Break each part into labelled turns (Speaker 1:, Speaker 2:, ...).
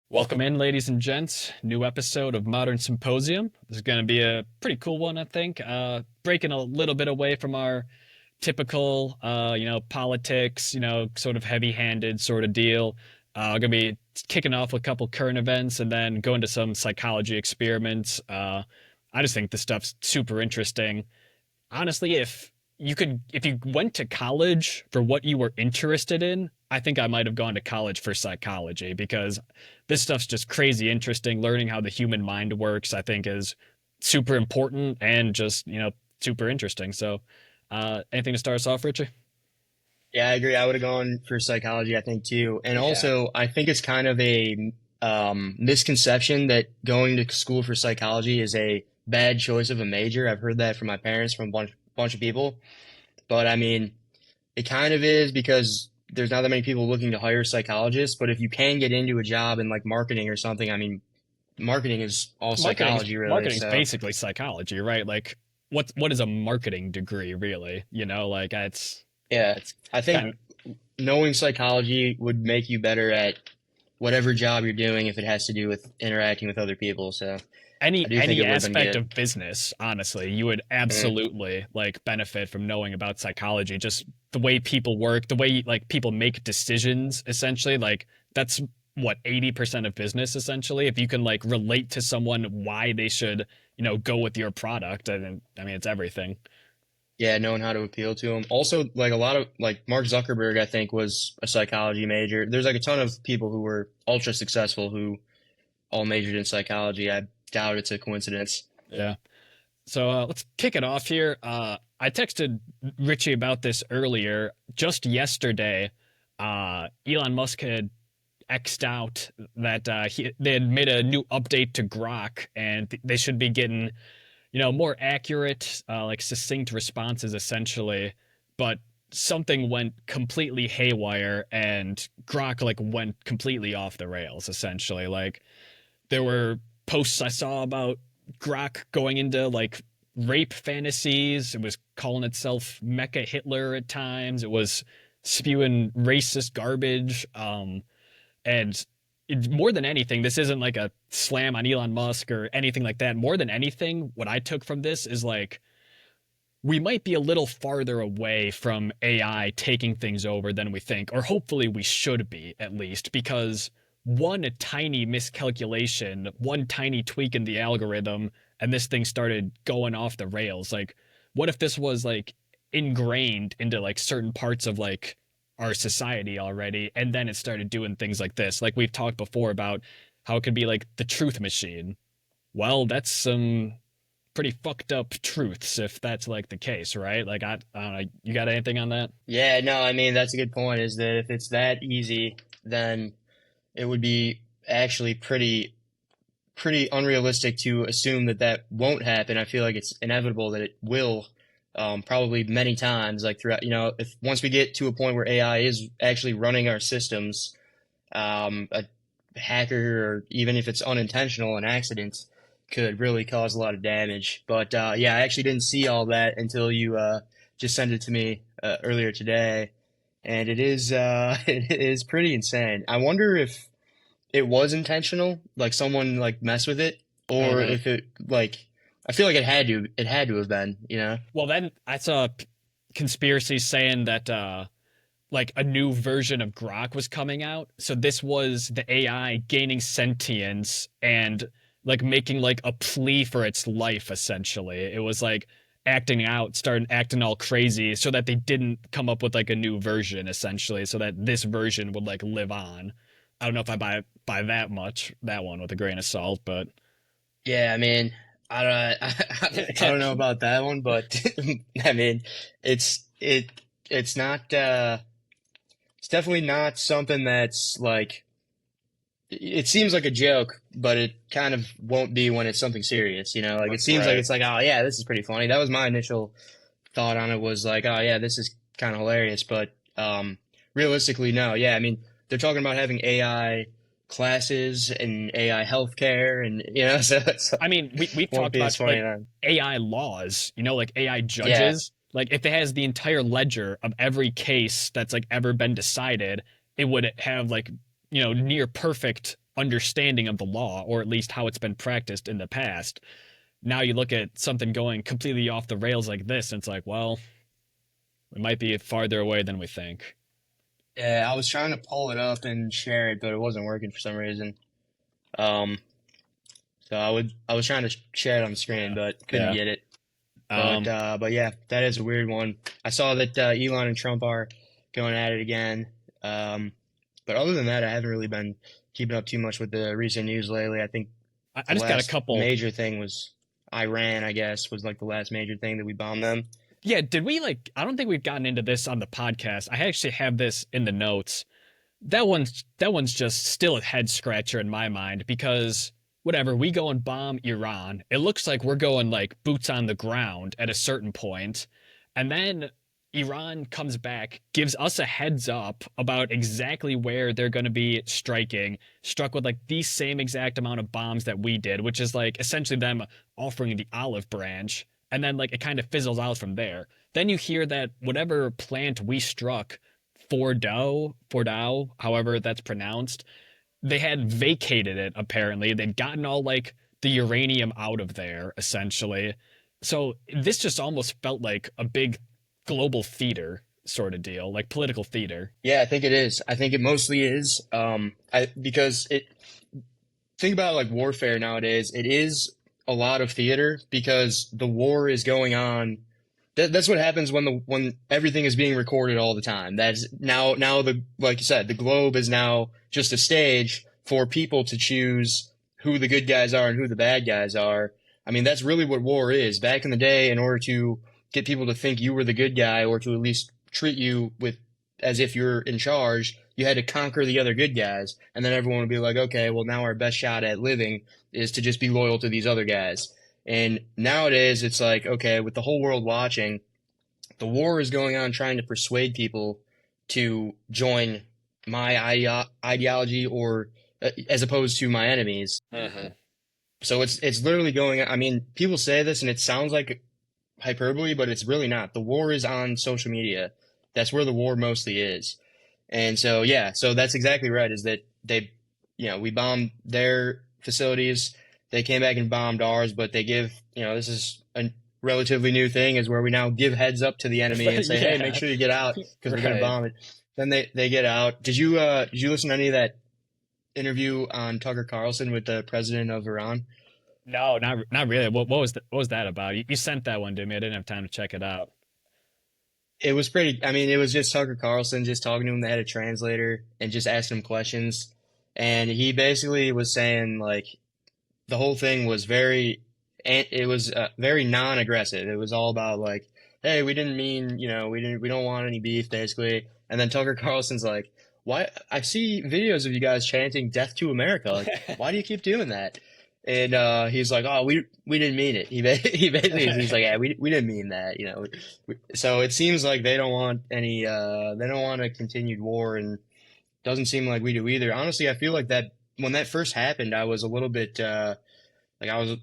Speaker 1: Welcome in, ladies and gents. New episode of Modern Symposium. This is going to be a pretty cool one, I think. Breaking a little bit away from our typical, politics, sort of heavy-handed sort of deal. Going to be kicking off with a couple current events and then go into some psychology experiments. I just think this stuff's super interesting. Honestly, if you went to college for what you were interested in, I think I might have gone to college for psychology because this stuff's just crazy interesting. Learning how the human mind works, I think, is super important and just, super interesting. So, anything to start us off, Richie?
Speaker 2: Yeah, I agree. I would have gone for psychology, I think, too. And
Speaker 1: Yeah.
Speaker 2: also, I think it's kind of a misconception that going to school for psychology is a bad choice of a major. I've heard that from my parents, from a bunch of people. But I mean, it kind of is because there's not that many people looking to hire psychologists. But if you can get into a job in like marketing or something, I mean, marketing is all
Speaker 1: Marketing's
Speaker 2: psychology, really.
Speaker 1: marketing's
Speaker 2: So,
Speaker 1: basically psychology, right? Like, what is a marketing degree really? Like
Speaker 2: yeah,
Speaker 1: it's
Speaker 2: I
Speaker 1: kind
Speaker 2: think
Speaker 1: of
Speaker 2: knowing psychology would make you better at whatever job you're doing if it has to do with interacting with other people. So I do think
Speaker 1: any
Speaker 2: it would have been
Speaker 1: aspect
Speaker 2: good.
Speaker 1: of business, honestly, you would
Speaker 2: Mm.
Speaker 1: absolutely like benefit from knowing about psychology, just the way people work, the way like people make decisions, essentially. Like that's what 80% of business essentially. If you can like relate to someone why they should, go with your product, and I mean it's everything.
Speaker 2: Yeah, knowing how to appeal to them. Also, like a lot of like Mark Zuckerberg, I think was a psychology major. There's like a ton of people who were ultra successful who all majored in psychology. I doubt it's a coincidence.
Speaker 1: Yeah. So let's kick it off here. I texted Richie about this earlier. Just yesterday, Elon Musk had xed out that they had made a new update to Grok, and they should be getting more accurate, like succinct responses, essentially. But something went completely haywire, and Grok like went completely off the rails, essentially. Like there were posts I saw about Grok going into like rape fantasies. It was calling itself Mecha Hitler at times. It was spewing racist garbage. And more than anything, this isn't like a slam on Elon Musk or anything like that. More than anything, what I took from this is like we might be a little farther away from AI taking things over than we think, or hopefully we should be at least, because one tiny miscalculation, one tiny tweak in the algorithm, and this thing started going off the rails. Like, what if this was like ingrained into like certain parts of like our society already, and then it started doing things like this? Like we've talked before about how it could be like the truth machine. Well, that's some pretty fucked up truths if that's like the case, right? Like I don't know. You got anything on that?
Speaker 2: Yeah, no, I mean that's a good point. Is that if it's that easy, then it would be actually pretty unrealistic to assume that that won't happen. I feel like it's inevitable that it will, probably many times, like throughout, if once we get to a point where AI is actually running our systems, a hacker, or even if it's unintentional, an accident could really cause a lot of damage. But yeah, I actually didn't see all that until you just sent it to me earlier today, and it is it is pretty insane. I wonder if it was intentional, like someone like messed with it, or
Speaker 1: Mm-hmm.
Speaker 2: if it like I feel like it had to have been.
Speaker 1: Well, then I saw conspiracies saying that like a new version of Grok was coming out. So this was the AI gaining sentience and like making like a plea for its life essentially. It was like acting out, starting acting all crazy so that they didn't come up with like a new version essentially so that this version would like live on. I don't know if I buy that one with a grain of salt, but
Speaker 2: Yeah, I mean, I don't I don't know about that one, but I mean, it's not it's definitely not something that's like it seems like a joke, but it kind of won't be when it's something serious. Like it seems like
Speaker 1: right.
Speaker 2: it's like, oh yeah, this is pretty funny. That was my initial thought on it, was like, oh yeah, this is kind of hilarious, but realistically, no. Yeah, I mean, they're talking about having AI classes and AI healthcare, and so
Speaker 1: I mean, we've
Speaker 2: won't
Speaker 1: talked
Speaker 2: be as
Speaker 1: about
Speaker 2: funny
Speaker 1: like
Speaker 2: then.
Speaker 1: AI laws, like AI
Speaker 2: Yeah,
Speaker 1: judges. Like if it has the entire ledger of every case that's like ever been decided, it would have like, near perfect understanding of the law, or at least how it's been practiced in the past. Now you look at something going completely off the rails like this, and it's like, well, it might be farther away than we think.
Speaker 2: Yeah, I was trying to pull it up and share it, but it wasn't working for some reason. Um, so I was trying to share it on the screen,
Speaker 1: Yeah.
Speaker 2: but couldn't
Speaker 1: Yeah.
Speaker 2: get it.
Speaker 1: Um,
Speaker 2: But yeah, that is a weird one. I saw that Elon and Trump are going at it again. Um, but other than that, I haven't really been keeping up too much with the recent news lately. I think
Speaker 1: I
Speaker 2: the
Speaker 1: just got a
Speaker 2: last
Speaker 1: couple.
Speaker 2: major thing was Iran, I guess, was like the last major thing that we bombed them.
Speaker 1: Yeah, did we like? I don't think we've gotten into this on the podcast. I actually have this in the notes. That one's just still a head scratcher in my mind because whatever, we go and bomb Iran. It looks like we're going like boots on the ground at a certain point, and then Iran comes back, gives us a heads up about exactly where they're going to be striking, struck with like the same exact amount of bombs that we did, which is like essentially them offering the olive branch, and then like it kind of fizzles out from there. Then you hear that whatever plant we struck, Fordow, however that's pronounced, they had vacated it apparently. They'd gotten all like the uranium out of there essentially. So this just almost felt like a big global theater sort of deal, like political theater.
Speaker 2: Yeah, I think it is. I think it mostly is. Because it think about like warfare nowadays. It is a lot of theater because the war is going on. That's what happens when when everything is being recorded all the time. That's now the like you said, the globe is now just a stage for people to choose who the good guys are and who the bad guys are. I mean, that's really what war is. Back in the day, in order to get people to think you were the good guy or to at least treat you with as if you're in charge, you had to conquer the other good guys, and then everyone would be like, okay, well now our best shot at living is to just be loyal to these other guys. And nowadays, it's like, okay, with the whole world watching, the war is going on trying to persuade people to join my ideology or as opposed to my enemies.
Speaker 1: Mm-hmm.
Speaker 2: So it's literally going. I mean, people say this and it sounds like hyperbole, but it's really not. The war is on social media. That's where the war mostly is. And so yeah, so that's exactly right. Is that they, we bombed their facilities. They came back and bombed ours, but they give, this is a relatively new thing is where we now give heads up to the enemy and say, hey, make
Speaker 1: Yeah,
Speaker 2: sure you get out because we're going to
Speaker 1: right.
Speaker 2: bomb it. Then they get out. Did you listen to any of that interview on Tucker Carlson with the president of Iran?
Speaker 1: No, not really. What was that about? You sent that one to me. I didn't have time to check it out.
Speaker 2: It was pretty. I mean, it was just Tucker Carlson just talking to him. They had a translator and just asking him questions, and he basically was saying like the whole thing was it was very non-aggressive. It was all about like, hey, we didn't mean, we don't want any beef, basically. And then Tucker Carlson's like, why? I see videos of you guys chanting "Death to America." Like, why do you keep doing that? And he's like, oh, we didn't mean it. He basically he's like, yeah, we didn't mean that, So it seems like they don't want they don't want a continued war, and doesn't seem like we do either. Honestly, I feel like that when that first happened, I was a little bit like I was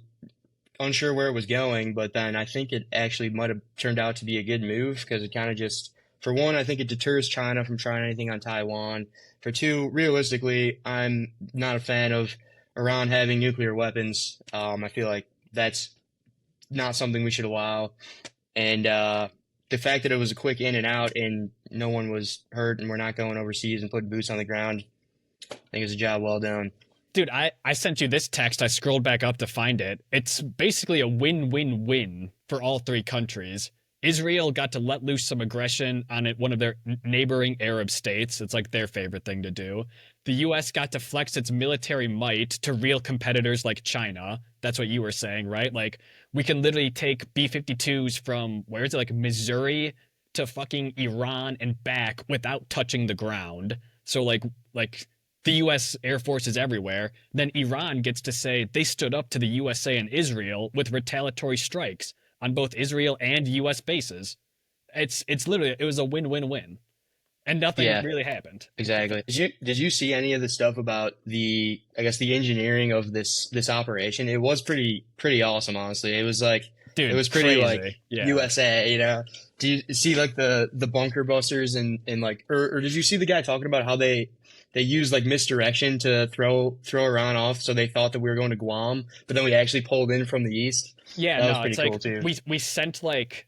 Speaker 2: unsure where it was going, but then I think it actually might have turned out to be a good move because it kind of just, for one, I think it deters China from trying anything on Taiwan. For two, realistically, I'm not a fan of Iran having nuclear weapons. I feel like that's not something we should allow. And the fact that it was a quick in and out and no one was hurt and we're not going overseas and putting boots on the ground, I think it's a job well done.
Speaker 1: Dude, I sent you this text. I scrolled back up to find it. It's basically a win-win-win for all three countries. Israel got to let loose some aggression on one of their neighboring Arab states. It's like their favorite thing to do. The US got to flex its military might to real competitors like China. That's what you were saying, right? Like, we can literally take B-52s from, where is it, like Missouri to fucking Iran and back without touching the ground. So, like the U.S. Air Force is everywhere. Then Iran gets to say they stood up to the USA and Israel with retaliatory strikes on both Israel and U.S. bases. It's literally, it was a win-win-win, and nothing
Speaker 2: Yeah,
Speaker 1: really happened.
Speaker 2: exactly. Did you see any of the stuff about I guess the engineering of this operation? It was pretty awesome, honestly. It was like it
Speaker 1: Dude,
Speaker 2: was pretty like
Speaker 1: crazy. Yeah.
Speaker 2: USA. Do you see like the bunker busters and like or did you see the guy talking about how they they used like misdirection to throw Iran off, so they thought that we were going to Guam, but then we actually pulled in from the east.
Speaker 1: Yeah,
Speaker 2: That was
Speaker 1: no,
Speaker 2: pretty
Speaker 1: it's
Speaker 2: cool
Speaker 1: like
Speaker 2: too.
Speaker 1: we sent like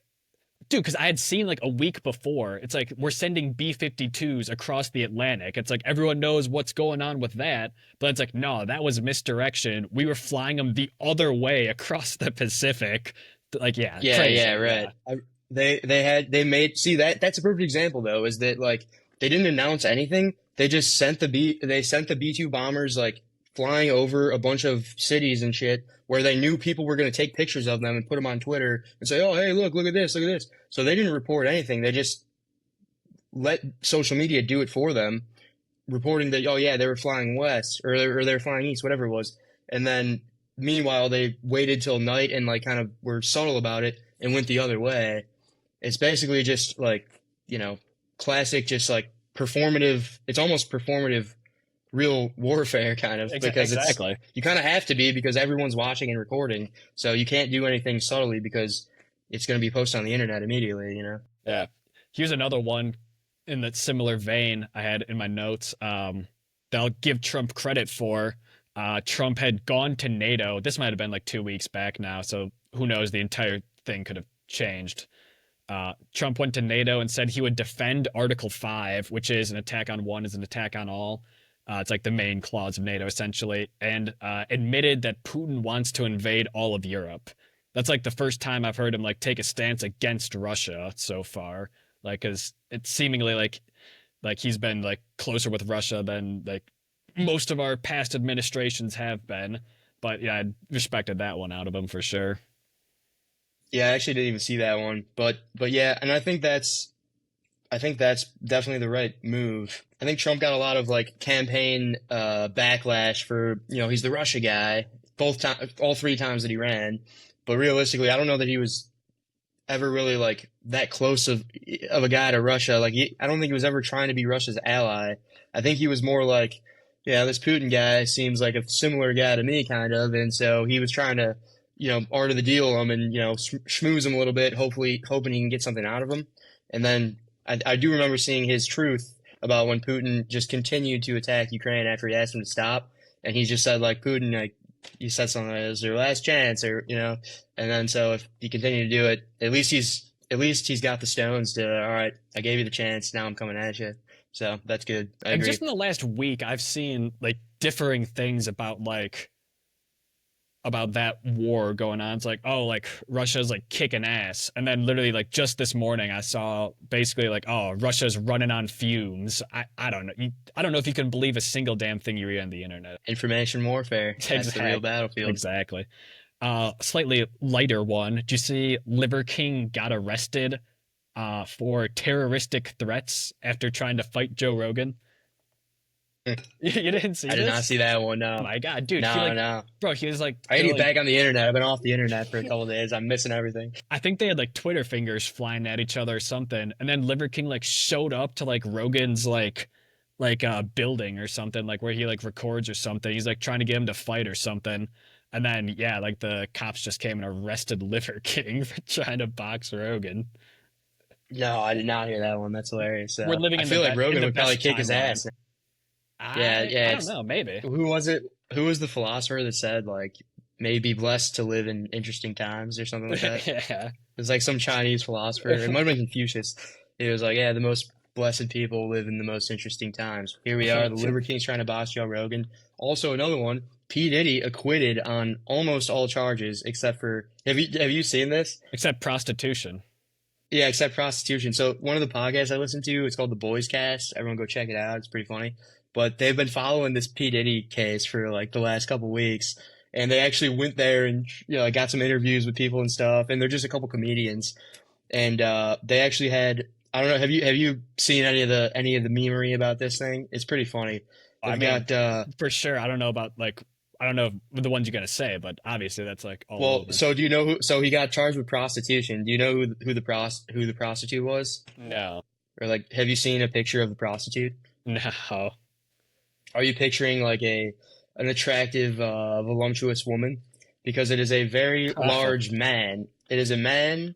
Speaker 1: dude, because I had seen like a week before, it's like we're sending B-52s across the Atlantic. It's like everyone knows what's going on with that, but it's like no, that was misdirection. We were flying them the other way across the Pacific. Like yeah,
Speaker 2: Yeah, yeah,
Speaker 1: crazy. Yeah,
Speaker 2: right. They made see that's a perfect example though, is that like they didn't announce anything. They just sent the B-2 bombers like flying over a bunch of cities and shit where they knew people were going to take pictures of them and put them on Twitter and say, "Oh, hey, look at this, look at this." So they didn't report anything. They just let social media do it for them, reporting that, oh yeah, they were flying west or they were flying east, whatever it was. And then meanwhile, they waited till night and like kind of were subtle about it and went the other way. It's basically just like, you know, classic, just like performative. It's almost performative real warfare kind of, because it's,
Speaker 1: exactly.
Speaker 2: you kind of have to be because everyone's watching and recording. So you can't do anything subtly because it's going to be posted on the internet immediately, you know?
Speaker 1: Yeah. Here's another one in that similar vein I had in my notes. That I'll give Trump credit for. Trump had gone to NATO. This might have been like 2 weeks back now, so who knows? The entire thing could have changed. Trump went to NATO and said he would defend Article 5, which is an attack on one is an attack on all. It's like the main clause of NATO, essentially, and admitted that Putin wants to invade all of Europe. That's like the first time I've heard him like take a stance against Russia so far. Like, cause it's seemingly like he's been like closer with Russia than like most of our past administrations have been. But yeah, I respected that one out of him for sure.
Speaker 2: Yeah, I actually didn't even see that one, but yeah, and I think that's definitely the right move. I think Trump got a lot of like campaign backlash for, you know, he's the Russia guy all three times that he ran. But realistically, I don't know that he was ever really like that close of a guy to Russia. Like I don't think he was ever trying to be Russia's ally. I think he was more like, yeah, this Putin guy seems like a similar guy to me, kind of, and so he was trying to, you know, art of the deal him and, you know, schmooze him a little bit, hopefully hoping he can get something out of him. And then I do remember seeing his truth about when Putin just continued to attack Ukraine after he asked him to stop, and he just said like, Putin, like, you said something like, it was your last chance, or, you know, and then so if he continued to do it, at least he's got the stones to, all right, I gave you the chance, now I'm coming at you. So that's good. I
Speaker 1: And
Speaker 2: agree.
Speaker 1: just in the last week, I've seen like differing things about that war going on. It's like, oh, like Russia's like kicking ass. And then literally like just this morning I saw basically like, oh, Russia's running on fumes. I don't know. I don't know if you can believe a single damn thing you read on the internet.
Speaker 2: Information warfare. That's the real
Speaker 1: Exactly.
Speaker 2: battlefield.
Speaker 1: Exactly. Slightly lighter one. Did you see Liver King got arrested for terroristic threats after trying to fight Joe Rogan? You didn't see
Speaker 2: I did not
Speaker 1: this?
Speaker 2: see that one.
Speaker 1: Oh
Speaker 2: No,
Speaker 1: my God, dude, he
Speaker 2: no,
Speaker 1: like,
Speaker 2: no.
Speaker 1: bro, he was like,
Speaker 2: I
Speaker 1: they're
Speaker 2: need to get
Speaker 1: like,
Speaker 2: back on the internet. I've been off the internet for a couple of days. I'm missing everything.
Speaker 1: I think they had like Twitter fingers flying at each other or something, and then Liver King like showed up to like Rogan's building or something, like where he like records or something. He's like trying to get him to fight or something, and then yeah, like the cops just came and arrested Liver King for trying to box Rogan.
Speaker 2: No, I did not hear that one. That's hilarious.
Speaker 1: We're living
Speaker 2: I
Speaker 1: in the
Speaker 2: feel like
Speaker 1: in
Speaker 2: Rogan
Speaker 1: the
Speaker 2: would probably
Speaker 1: best
Speaker 2: kick his
Speaker 1: timeline.
Speaker 2: ass. Yeah,
Speaker 1: I
Speaker 2: yeah.
Speaker 1: don't know, maybe.
Speaker 2: Who was it? Who was the philosopher that said like may be blessed to live in interesting times or something like that? It
Speaker 1: Yeah.
Speaker 2: was like some Chinese philosopher. It might have been Confucius. It was like, yeah, the most blessed people live in the most interesting times. Here we are, the Liver King's trying to boss Joe Rogan. Also, another one, P. Diddy acquitted on almost all charges except for, have you seen this?
Speaker 1: Except prostitution.
Speaker 2: Yeah, except prostitution. So one of the podcasts I listen to, it's called The Boys Cast. Everyone go check it out. It's pretty funny. But they've been following this P. Diddy case for like the last couple weeks. And they actually went there and, you know, got some interviews with people and stuff. And they're just a couple comedians. And they actually had, I don't know, have you seen any of the memery about this thing? It's pretty funny.
Speaker 1: I
Speaker 2: They've
Speaker 1: mean,
Speaker 2: got
Speaker 1: for sure. I don't know about like I don't know the ones you're gonna say, but obviously that's like all
Speaker 2: well,
Speaker 1: over.
Speaker 2: so do you know who, so he got charged with prostitution. Do you know who the prostitute was?
Speaker 1: No,
Speaker 2: Or like, have you seen a picture of the prostitute?
Speaker 1: no.
Speaker 2: Are you picturing like a an attractive, voluptuous woman? Because it is a very large man. It is a man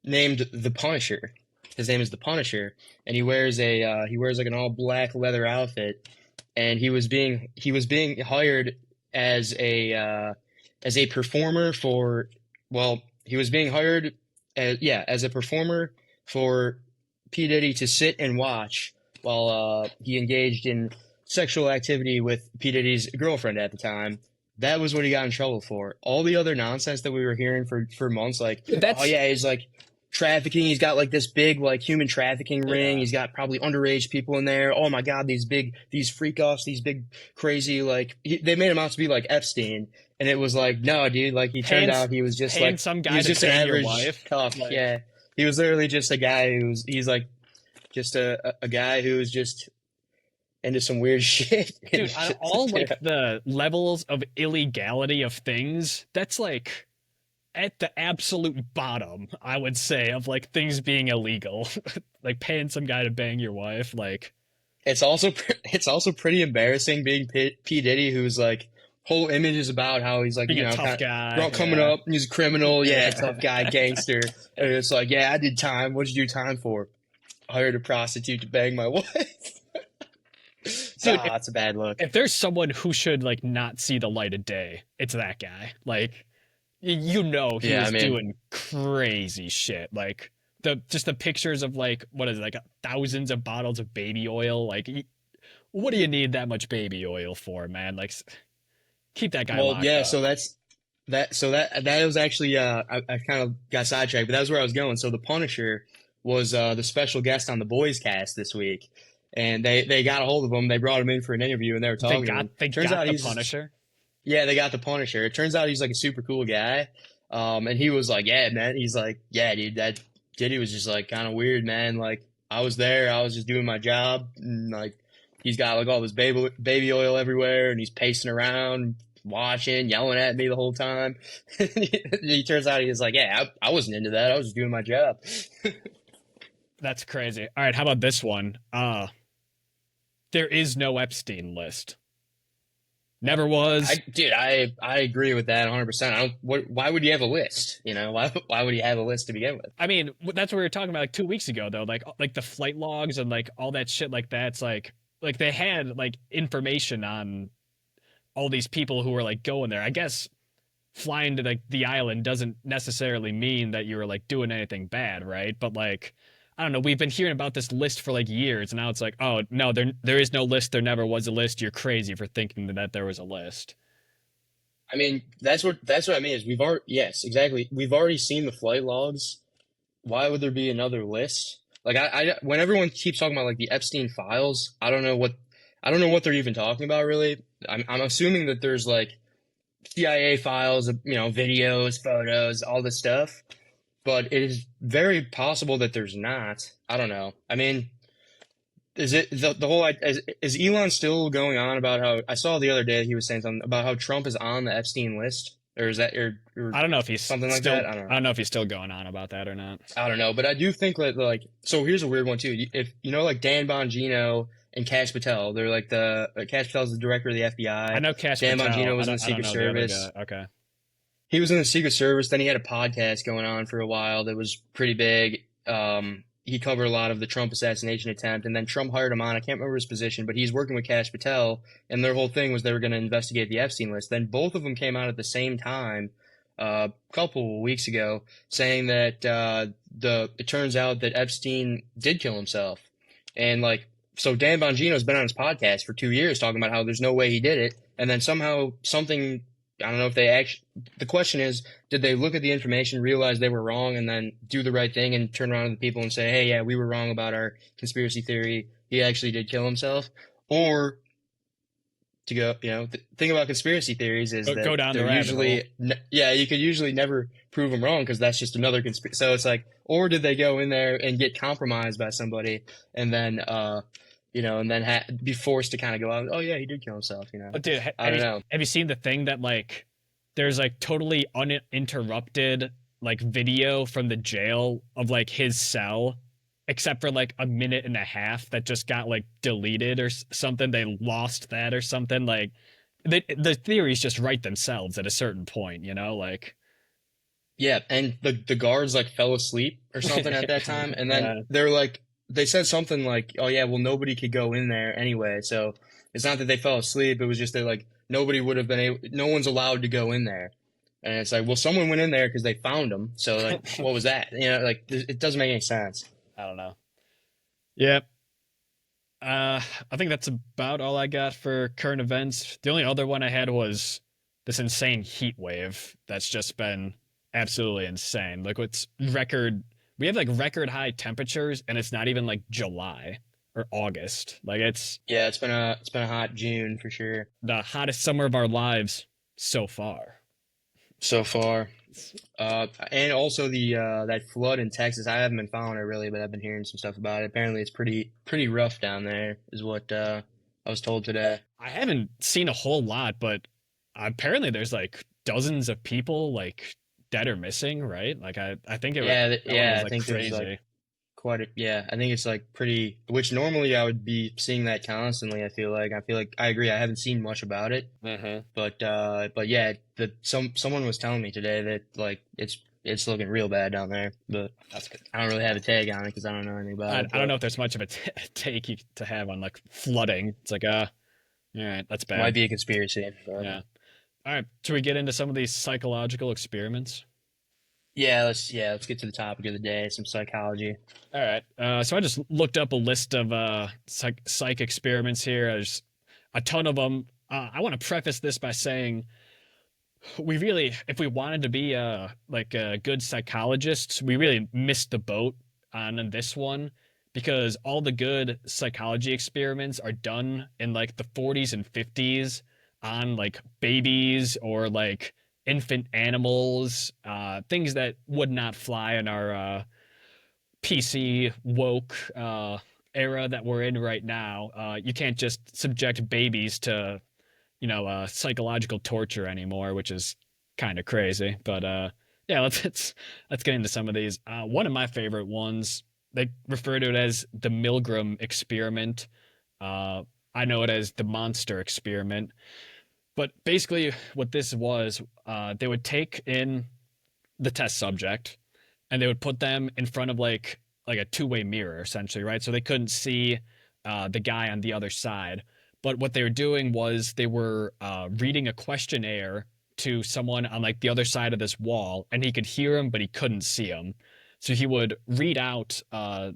Speaker 2: named the Punisher. His name is the Punisher, and he wears like an all black leather outfit, and he was being hired as a performer for well, he was being hired as a performer for P. Diddy to sit and watch while he engaged in sexual activity with P. Diddy's girlfriend at the time. That was what he got in trouble for. All the other nonsense that we were hearing for months, like, oh
Speaker 1: That's
Speaker 2: yeah, he's like trafficking. He's got like this big like human trafficking ring.
Speaker 1: yeah.
Speaker 2: He's got probably underage people in there. Oh my God, these freak offs, these big crazy they made him out to be like Epstein, and it was like no, dude. Like he turned
Speaker 1: Paying
Speaker 2: out he was just
Speaker 1: paying
Speaker 2: like
Speaker 1: some
Speaker 2: he
Speaker 1: guy
Speaker 2: was
Speaker 1: to
Speaker 2: just an
Speaker 1: bang your
Speaker 2: average
Speaker 1: wife.
Speaker 2: tough.
Speaker 1: Like,
Speaker 2: Yeah, he was literally just a guy he's like just a guy who was just into some weird shit.
Speaker 1: dude, on all like the levels of illegality of things, that's like at the absolute bottom, I would say, of like things being illegal. Like paying some guy to bang your wife, like
Speaker 2: It's also pretty embarrassing being P. Diddy, who's like whole image is about how he's like
Speaker 1: being a
Speaker 2: kind
Speaker 1: tough
Speaker 2: of
Speaker 1: guy.
Speaker 2: coming
Speaker 1: Yeah.
Speaker 2: up, and he's a criminal, yeah,
Speaker 1: Yeah.
Speaker 2: tough guy, gangster, and it's like, yeah, I did time. What'd you do time for? Hired a prostitute to bang my wife.
Speaker 1: Dude,
Speaker 2: It's a bad look.
Speaker 1: if there's someone who should like not see the light of day, it's that guy. Like you know he
Speaker 2: Yeah, I
Speaker 1: was
Speaker 2: mean,
Speaker 1: doing crazy shit. Like the pictures of like what is it, like thousands of bottles of baby oil. Like what do you need that much baby oil for, man? Like keep that guy
Speaker 2: well,
Speaker 1: locked
Speaker 2: yeah.
Speaker 1: up.
Speaker 2: So that was actually I kind of got sidetracked, but that was where I was going. So the Punisher was the special guest on the Boys cast this week, and they got a hold of him. They brought him in for an interview, and they were
Speaker 1: They
Speaker 2: talking to him.
Speaker 1: they
Speaker 2: Turns
Speaker 1: got
Speaker 2: out
Speaker 1: the
Speaker 2: he's
Speaker 1: Punisher.
Speaker 2: Yeah, they got the Punisher. It turns out he's like a super cool guy. And he was like, yeah, man. He's like, yeah, dude, that Diddy was just like kind of weird, man. Like I was there, I was just doing my job, and like he's got like all this baby oil everywhere, and he's pacing around, watching, yelling at me the whole time. He turns out he was like, yeah, I wasn't into that. I was just doing my job.
Speaker 1: That's crazy. All right, how about this one? There is no Epstein list. Never was.
Speaker 2: I agree with that 100%. Why would you have a list? You know, why would you have a list to begin with?
Speaker 1: I mean, that's what we were talking about like 2 weeks ago, though. Like the flight logs and like all that shit like that. It's like they had like information on all these people who were like going there. I guess flying to like the island doesn't necessarily mean that you were like doing anything bad, right? But like I don't know, we've been hearing about this list for like years, and now it's like, oh no, there is no list, there never was a list. You're crazy for thinking that there was a list.
Speaker 2: I mean, that's what I mean is yes, exactly. We've already seen the flight logs. Why would there be another list? Like when everyone keeps talking about like the Epstein files, I don't know what they're even talking about really. I'm assuming that there's like CIA files, videos, photos, all this stuff, but it is very possible that there's not. I don't know. I mean, is it the whole is Elon still going on about how I saw the other day he was saying something about how Trump is on the Epstein list, or is that or
Speaker 1: I don't know if he's
Speaker 2: something like
Speaker 1: still.
Speaker 2: that? I don't
Speaker 1: I
Speaker 2: know.
Speaker 1: don't know if he's still going on about that or not.
Speaker 2: I don't know, but I do think that like so here's a weird one too. If you know like Dan Bongino and Cash Patel, they're like the Cash Patel's the director of the
Speaker 1: I
Speaker 2: FBI.
Speaker 1: know Cash
Speaker 2: Dan
Speaker 1: Patel.
Speaker 2: Bongino was in the
Speaker 1: I don't
Speaker 2: Secret
Speaker 1: know the other
Speaker 2: Service.
Speaker 1: guy. Okay.
Speaker 2: He was in the Secret Service. Then he had a podcast going on for a while that was pretty big. He covered a lot of the Trump assassination attempt, and then Trump hired him on. I can't remember his position, but he's working with Cash Patel, and their whole thing was they were going to investigate the Epstein list. Then both of them came out at the same time a couple weeks ago, saying that it turns out that Epstein did kill himself, and like so Dan Bongino's been on his podcast for 2 years talking about how there's no way he did it, and then somehow something I don't know if they actually. The question is, did they look at the information, realize they were wrong, and then do the right thing and turn around to the people and say, "Hey, yeah, we were wrong about our conspiracy theory. He actually did kill himself," or to go, the thing about conspiracy theories is
Speaker 1: Go
Speaker 2: that
Speaker 1: down the
Speaker 2: they're
Speaker 1: rabbit hole.
Speaker 2: usually, yeah, you could usually never prove them wrong because that's just another conspiracy. So it's like, or did they go in there and get compromised by somebody and then, and then be forced to kind of go out, oh yeah, he did kill himself.
Speaker 1: But dude,
Speaker 2: I don't know.
Speaker 1: have you seen the thing that like there's like totally uninterrupted like video from the jail of like his cell, except for like a minute and a half that just got like deleted or something. They lost that or something. Like the theories just write themselves at a certain point, like.
Speaker 2: Yeah, and the guards like fell asleep or something at that time, and
Speaker 1: Yeah.
Speaker 2: then they said something like, "Oh yeah, well nobody could go in there anyway, so it's not that they fell asleep. It was just that like nobody would have been able, no one's allowed to go in there. And it's like, well, someone went in there because they found them. So like, what was that? Like it doesn't make any sense.
Speaker 1: I don't know. Yep. I think that's about all I got for current events. The only other one I had was this insane heat wave that's just been absolutely insane. Like it's record, we have like record high temperatures, and it's not even like July or August. Like it's
Speaker 2: Yeah, it's been a hot June for sure
Speaker 1: the hottest summer of our lives so far.
Speaker 2: so far. And also the that flood in Texas. I haven't been following it really, but I've been hearing some stuff about it. Apparently, it's pretty rough down there, is what I was told today.
Speaker 1: I haven't seen a whole lot, but apparently there's like dozens of people like dead or missing, right? Like I think that one
Speaker 2: Yeah.
Speaker 1: was
Speaker 2: I
Speaker 1: like
Speaker 2: think there's like
Speaker 1: crazy.
Speaker 2: yeah. I think it's like pretty. Which normally I would be seeing that constantly. I feel like I agree. I haven't seen much about it,
Speaker 1: Hmm.
Speaker 2: but yeah, someone was telling me today that like it's looking real bad down there. But
Speaker 1: That's good.
Speaker 2: I don't really have a tag on it because I don't know anything about it.
Speaker 1: I don't
Speaker 2: But
Speaker 1: know if there's much of a take to have on like flooding. It's like all right, that's
Speaker 2: it might
Speaker 1: bad.
Speaker 2: be a conspiracy. But
Speaker 1: Yeah. All right, should we get into some of these psychological experiments?
Speaker 2: let's get to the topic of the day. Some psychology.
Speaker 1: All right. So I just looked up a list of psych experiments here. There's a ton of them. I want to preface this by saying we really, if we wanted to be like good psychologists, we really missed the boat on this one, because all the good psychology experiments are done in like the 40s and 50s on like babies or like infant animals, things that would not fly in our PC woke era that we're in right now. You can't just subject babies to psychological torture anymore, which is kind of crazy. But yeah, let's get into some of these. One of my favorite ones, they refer to it as the Milgram experiment. Uh, I know it as the monster experiment. But basically, what this was, they would take in the test subject and they would put them in front of like a two-way mirror essentially, right? So they couldn't see the guy on the other side. But what they were doing was they were reading a questionnaire to someone on like the other side of this wall, and he could hear him, but he couldn't see him. So he would read out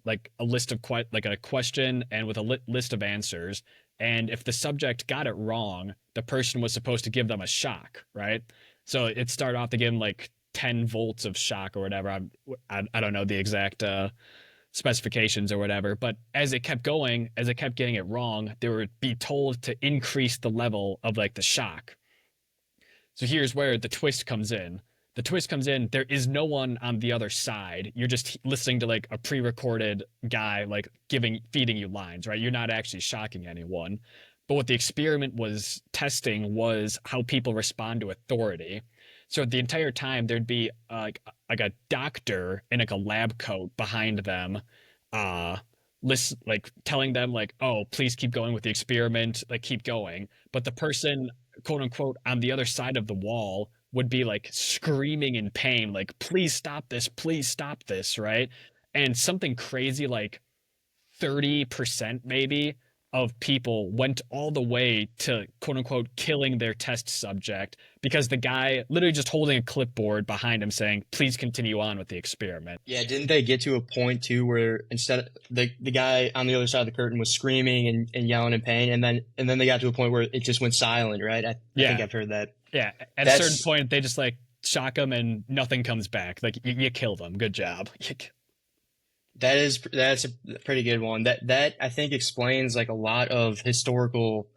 Speaker 1: like a list of like a question and with a list of answers. And if the subject got it wrong, the person was supposed to give them a shock, right? So it started off to give him like 10 volts of shock or whatever. I don't know the exact specifications or whatever. But as it kept going, as it kept getting it wrong, they would be told to increase the level of like the shock. So here's where the twist comes in. The twist comes in, there is no one on the other side. You're just listening to like a pre-recorded guy like feeding you lines, right? You're not actually shocking anyone. But what the experiment was testing was how people respond to authority. So the entire time there'd be like a doctor in like a lab coat behind them, uh like telling them like, oh, please keep going with the experiment, like keep going. But the person, quote unquote, on the other side of the wall would be like screaming in pain, like, please stop this, right? And something crazy like 30% maybe of people went all the way to quote unquote killing their test subject because the guy literally just holding a clipboard behind him saying, please continue on with the experiment.
Speaker 2: Yeah, didn't they get to a point too where instead of the guy on the other side of the curtain was screaming and yelling in pain, and then they got to a point where it just went silent, right? I think
Speaker 1: Yeah.
Speaker 2: I've heard that.
Speaker 1: Yeah. At a certain
Speaker 2: That's
Speaker 1: point, they just like shock him and nothing comes back. Like you killed him. Good job.
Speaker 2: that's a pretty good one. That I think explains like a lot of historical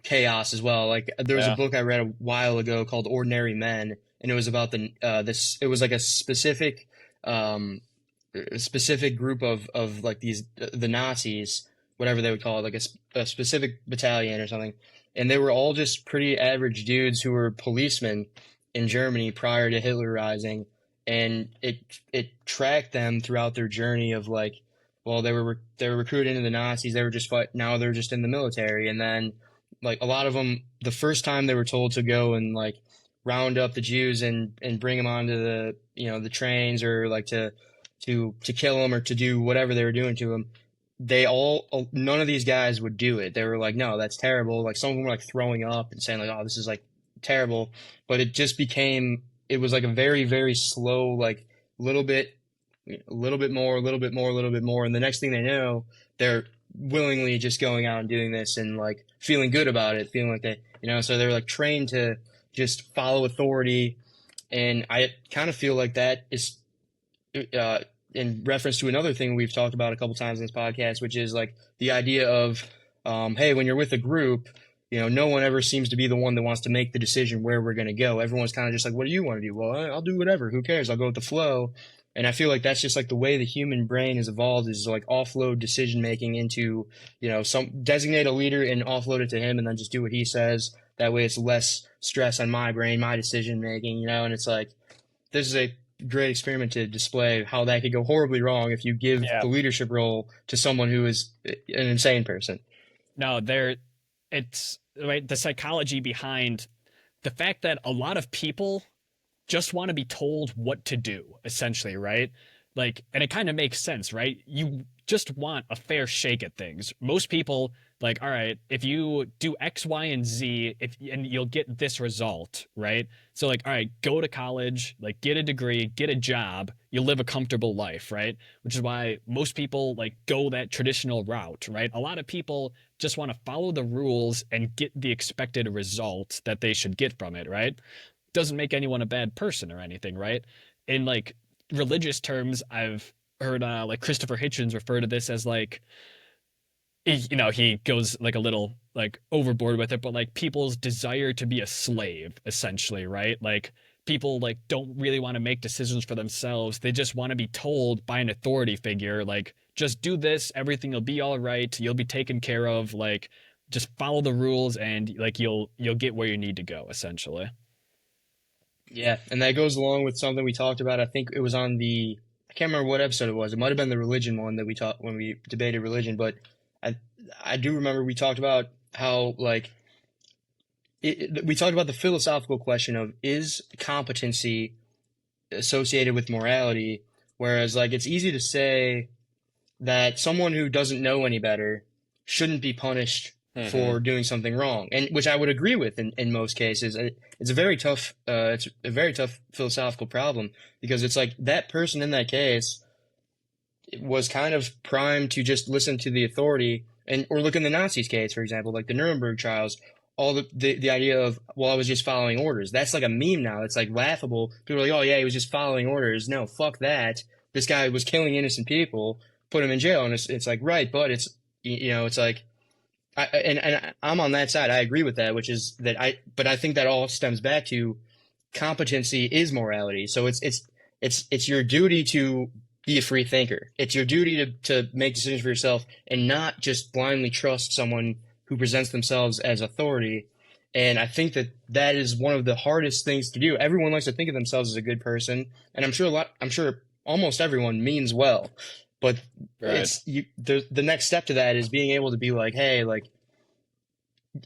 Speaker 2: chaos as well. Like there was a
Speaker 1: Yeah.
Speaker 2: book I read a while ago called Ordinary Men, and it was about the this. It was like um, a specific group of like these the Nazis, whatever they would call it, like a specific battalion or something, and they were all just pretty average dudes who were policemen in Germany prior to Hitler rising, and it tracked them throughout their journey of like, well, they were recruited into the Nazis, they were just now they're just in the military, and then like a lot of them, the first time they were told to go and like round up the Jews and bring them onto the the trains or like to kill them or to do whatever they were doing to them, none of these guys would do it. They were like, no, that's terrible. Like some of them were like throwing up and saying like, oh, this is like terrible. But it was like a very, very slow, like little bit, a little bit more, a little bit more, a little bit more. And the next thing they know, they're willingly just going out and doing this and like feeling good about it, feeling like so they're like trained to just follow authority. And I kind of feel like that is, uh, in reference to another thing we've talked about a couple times in this podcast, which is like the idea of, hey, when you're with a group, no one ever seems to be the one that wants to make the decision where we're going to go. Everyone's kind of just like, what do you want to do? Well, I'll do whatever. Who cares? I'll go with the flow. And I feel like that's just like the way the human brain has evolved is like offload decision making into, some designate a leader and offload it to him and then just do what he says. That way it's less stress on my brain, my decision making, and it's like, this is a great experiment to display how that could go horribly wrong if you give
Speaker 1: Yeah.
Speaker 2: the leadership role to someone who is an insane person.
Speaker 1: No, it's right. The psychology behind the fact that a lot of people just want to be told what to do, essentially, right? Like, and it kind of makes sense, right? You just want a fair shake at things. Most people, like, all right, if you do X, Y, and Z, and you'll get this result, right? So, like, all right, go to college, like, get a degree, get a job, you'll live a comfortable life, right? Which is why most people like go that traditional route, right? A lot of people just want to follow the rules and get the expected result that they should get from it, right? Doesn't make anyone a bad person or anything, right? In like religious terms, I've heard like Christopher Hitchens refer to this as like he goes like a little like overboard with it, but like people's desire to be a slave, essentially, right? Like people like don't really want to make decisions for themselves. They just want to be told by an authority figure, like, just do this, everything will be all right, you'll be taken care of, like just follow the rules and like you'll get where you need to go, essentially.
Speaker 2: Yeah, and that goes along with something we talked about. I think it was I can't remember what episode it was. It might have been the religion one that we talked when we debated religion, but I I do remember we talked about how like we talked about the philosophical question of is competency associated with morality, whereas like it's easy to say that someone who doesn't know any better shouldn't be punished
Speaker 1: Mm-hmm.
Speaker 2: for doing something wrong, and which I would agree with in most cases. It's a very tough philosophical problem because it's like that person in that case was kind of primed to just listen to the authority, and or look in the Nazis case, for example, like the Nuremberg trials. All the idea of, well, I was just following orders. That's like a meme now. It's like laughable. People are like, oh yeah, he was just following orders. No, fuck that. This guy was killing innocent people, put him in jail, and it's like, right, but it's like and I'm on that side. I agree with that, which is that but I think that all stems back to competency is morality. So it's your duty to be a free thinker. It's your duty to make decisions for yourself and not just blindly trust someone who presents themselves as authority. And I think that is one of the hardest things to do. Everyone likes to think of themselves as a good person, and I'm sure almost everyone means well. But
Speaker 1: Right.
Speaker 2: the next step to that is being able to be like, hey, like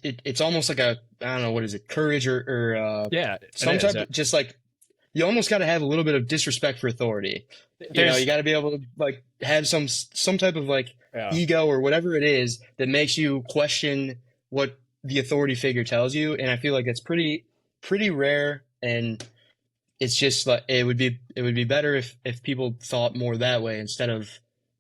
Speaker 2: it's almost like a, I don't know, what is it, courage or
Speaker 1: Yeah, it
Speaker 2: some
Speaker 1: is.
Speaker 2: type of, just like, you almost got to have a little bit of disrespect for authority. You
Speaker 1: There's
Speaker 2: got to be able to like have some type of like
Speaker 1: yeah.
Speaker 2: ego or whatever it is that makes you question what the authority figure tells you. And I feel like it's pretty rare, and it's just like it would be better if people thought more that way instead of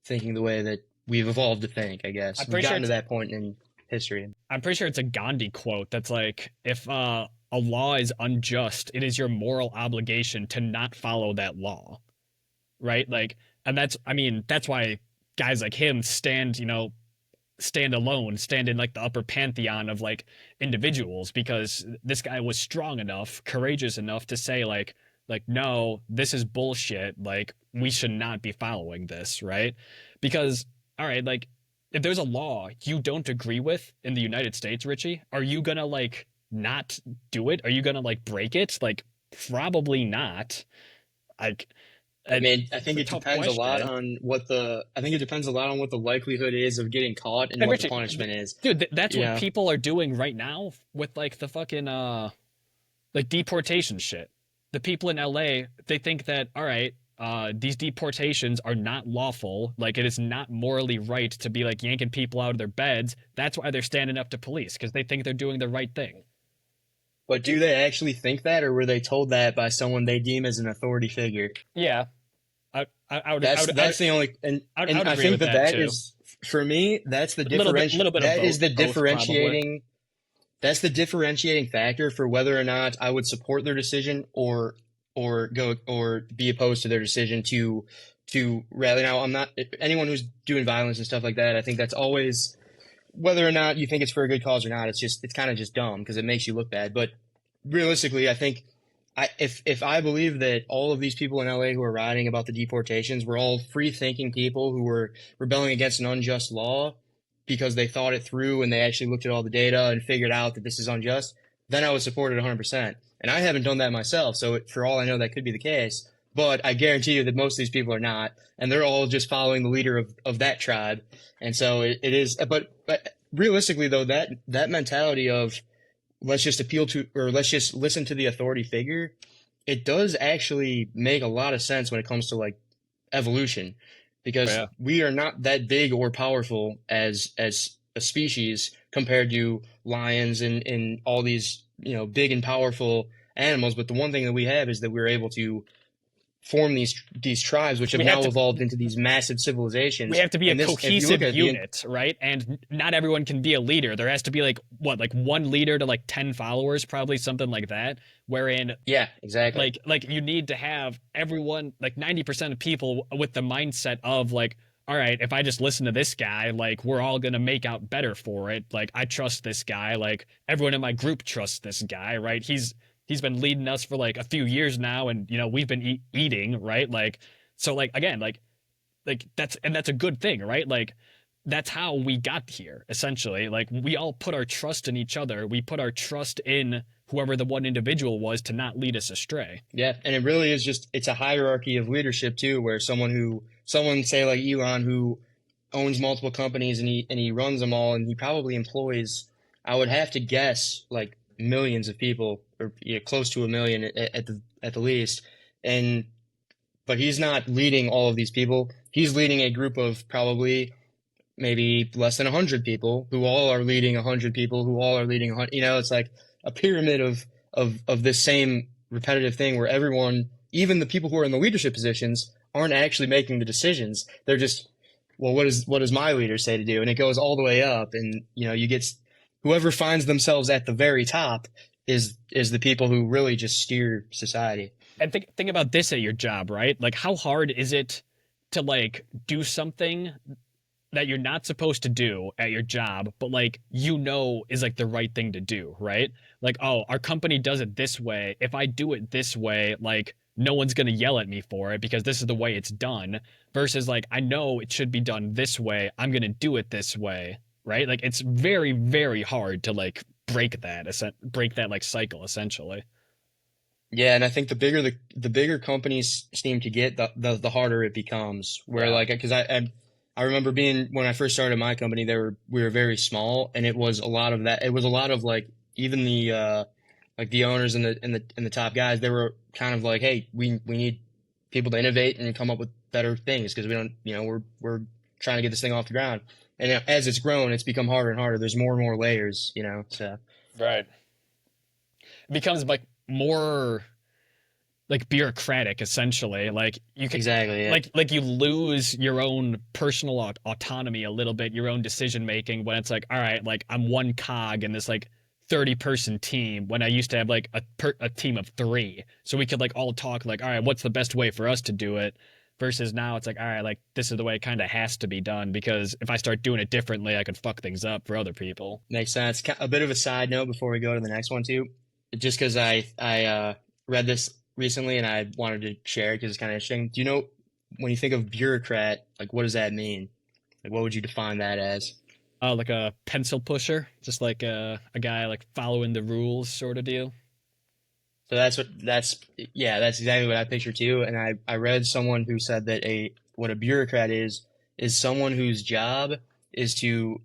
Speaker 2: thinking the way that we've evolved to think. I guess
Speaker 1: I'm
Speaker 2: we've
Speaker 1: pretty sure
Speaker 2: gotten to
Speaker 1: it's
Speaker 2: that point in history.
Speaker 1: I'm pretty sure it's a Gandhi quote that's like, if a law is unjust, it is your moral obligation to not follow that law, right? Like, and I mean, that's why guys like him stand alone, stand in like the upper pantheon of like individuals, because this guy was strong enough, courageous enough to say like no, this is bullshit. Like we should not be following this, right? Because all right, like if there's a law you don't agree with in the United States, Richie, are you gonna like not do it? Are you gonna like break it? Like probably not. Like
Speaker 2: I mean, I
Speaker 1: it's
Speaker 2: think
Speaker 1: a
Speaker 2: it
Speaker 1: tough
Speaker 2: depends a lot
Speaker 1: question.
Speaker 2: on I think it depends a lot on what the likelihood is of getting caught and
Speaker 1: And
Speaker 2: what the
Speaker 1: Richie,
Speaker 2: punishment is.
Speaker 1: dude, that's
Speaker 2: You
Speaker 1: what
Speaker 2: know,
Speaker 1: people are doing right now with like the fucking like deportation shit. The people in LA, they think that all right, these deportations are not lawful. Like it is not morally right to be like yanking people out of their beds. That's why they're standing up to police because they think they're doing the right thing.
Speaker 2: But do they actually think that, or were they told that by someone they deem as an authority figure?
Speaker 1: Yeah,
Speaker 2: That's the only,
Speaker 1: I
Speaker 2: and
Speaker 1: would
Speaker 2: I
Speaker 1: agree
Speaker 2: think
Speaker 1: with
Speaker 2: that
Speaker 1: that
Speaker 2: that
Speaker 1: too.
Speaker 2: is, for me,
Speaker 1: Little bit of
Speaker 2: that is
Speaker 1: both probably.
Speaker 2: that's the differentiating factor for whether or not I would support their decision or be opposed to their decision to rally. Now, I'm not anyone who's doing violence and stuff like that. I think that's always, whether or not you think it's for a good cause or not. It's kind of just dumb because it makes you look bad. But realistically, I think if I believe that all of these people in LA who are rioting about the deportations were all free thinking people who were rebelling against an unjust law because they thought it through and they actually looked at all the data and figured out that this is unjust, then I would support it 100%. And I haven't done that myself, so for all I know, that could be the case. But I guarantee you that most of these people are not, and they're all just following the leader of that tribe. And so it is. But realistically, though, that mentality of let's just appeal to, or let's just listen to the authority figure, it does actually make a lot of sense when it comes to like evolution, because
Speaker 1: Yeah.
Speaker 2: we are not that big or powerful as a species compared to lions and all these, big and powerful animals. But the one thing that we have is that we're able to form these tribes, which have
Speaker 1: We have
Speaker 2: now
Speaker 1: to
Speaker 2: evolved into these massive
Speaker 1: we
Speaker 2: civilizations.
Speaker 1: have to be a
Speaker 2: And this, if you look
Speaker 1: cohesive
Speaker 2: at the,
Speaker 1: unit, right? And not everyone can be a leader. There has to be like what, like one leader to like 10 followers, probably something like that, wherein
Speaker 2: yeah, exactly.
Speaker 1: like you need to have everyone like 90% of people with the mindset of like, all right, if I just listen to this guy, like we're all going to make out better for it. Like I trust this guy, like everyone in my group trusts this guy, right? He's been leading us for like a few years now and we've been eating, right? Like so like again, like that's a good thing, right? Like that's how we got here essentially. Like we all put our trust in each other. We put our trust in whoever the one individual was to not lead us astray.
Speaker 2: Yeah, and it really is just, it's a hierarchy of leadership too, where someone say like Elon, who owns multiple companies and he runs them all, and he probably employs, I would have to guess, like millions of people, or close to a million at the least. And but he's not leading all of these people. He's leading a group of probably maybe less than 100 people who all are leading 100 people who all are leading 100. It's like a pyramid of this same repetitive thing where everyone, even the people who are in the leadership positions, aren't actually making the decisions. They're just, well, what does my leader say to do? And it goes all the way up, and you get whoever finds themselves at the very top is the people who really just steer society.
Speaker 1: And think about this at your job, right? Like how hard is it to like do something that you're not supposed to do at your job, but like is like the right thing to do, right? Like, oh, our company does it this way. If I do it this way, like no one's gonna yell at me for it because this is the way it's done. Versus like I know it should be done this way. I'm gonna do it this way, right? Like it's very, very hard to like break that like cycle essentially.
Speaker 2: Yeah, and I think the bigger companies seem to get, the harder it becomes. Where
Speaker 1: Yeah.
Speaker 2: like, because I remember being, when I first started my company, we were very small, and it was a lot of that. It was a lot of like, even the like the owners and the top guys, they were kind of like, hey, we need people to innovate and come up with better things, because we don't, we're trying to get this thing off the ground. And as it's grown, it's become harder and harder. There's more and more layers, so.
Speaker 1: Right. It becomes like more like bureaucratic essentially. Like you can
Speaker 2: Exactly, yeah.
Speaker 1: like you lose your own personal autonomy a little bit, your own decision making when it's like, all right, like I'm one cog in this like 30-person team when I used to have like a team of 3. So we could like all talk like, all right, what's the best way for us to do it? Versus now it's like, all right, like this is the way it kind of has to be done because if I start doing it differently, I could fuck things up for other people.
Speaker 2: Makes sense. A bit of a side note before we go to the next one too, just because I read this recently and I wanted to share it because it's kind of interesting. Do you know, when you think of bureaucrat, like what does that mean? Like what would you define that as?
Speaker 1: Like a pencil pusher, just like a guy like following the rules sort of deal.
Speaker 2: So that's exactly what I picture too. And I read someone who said that a what a bureaucrat is someone whose job is to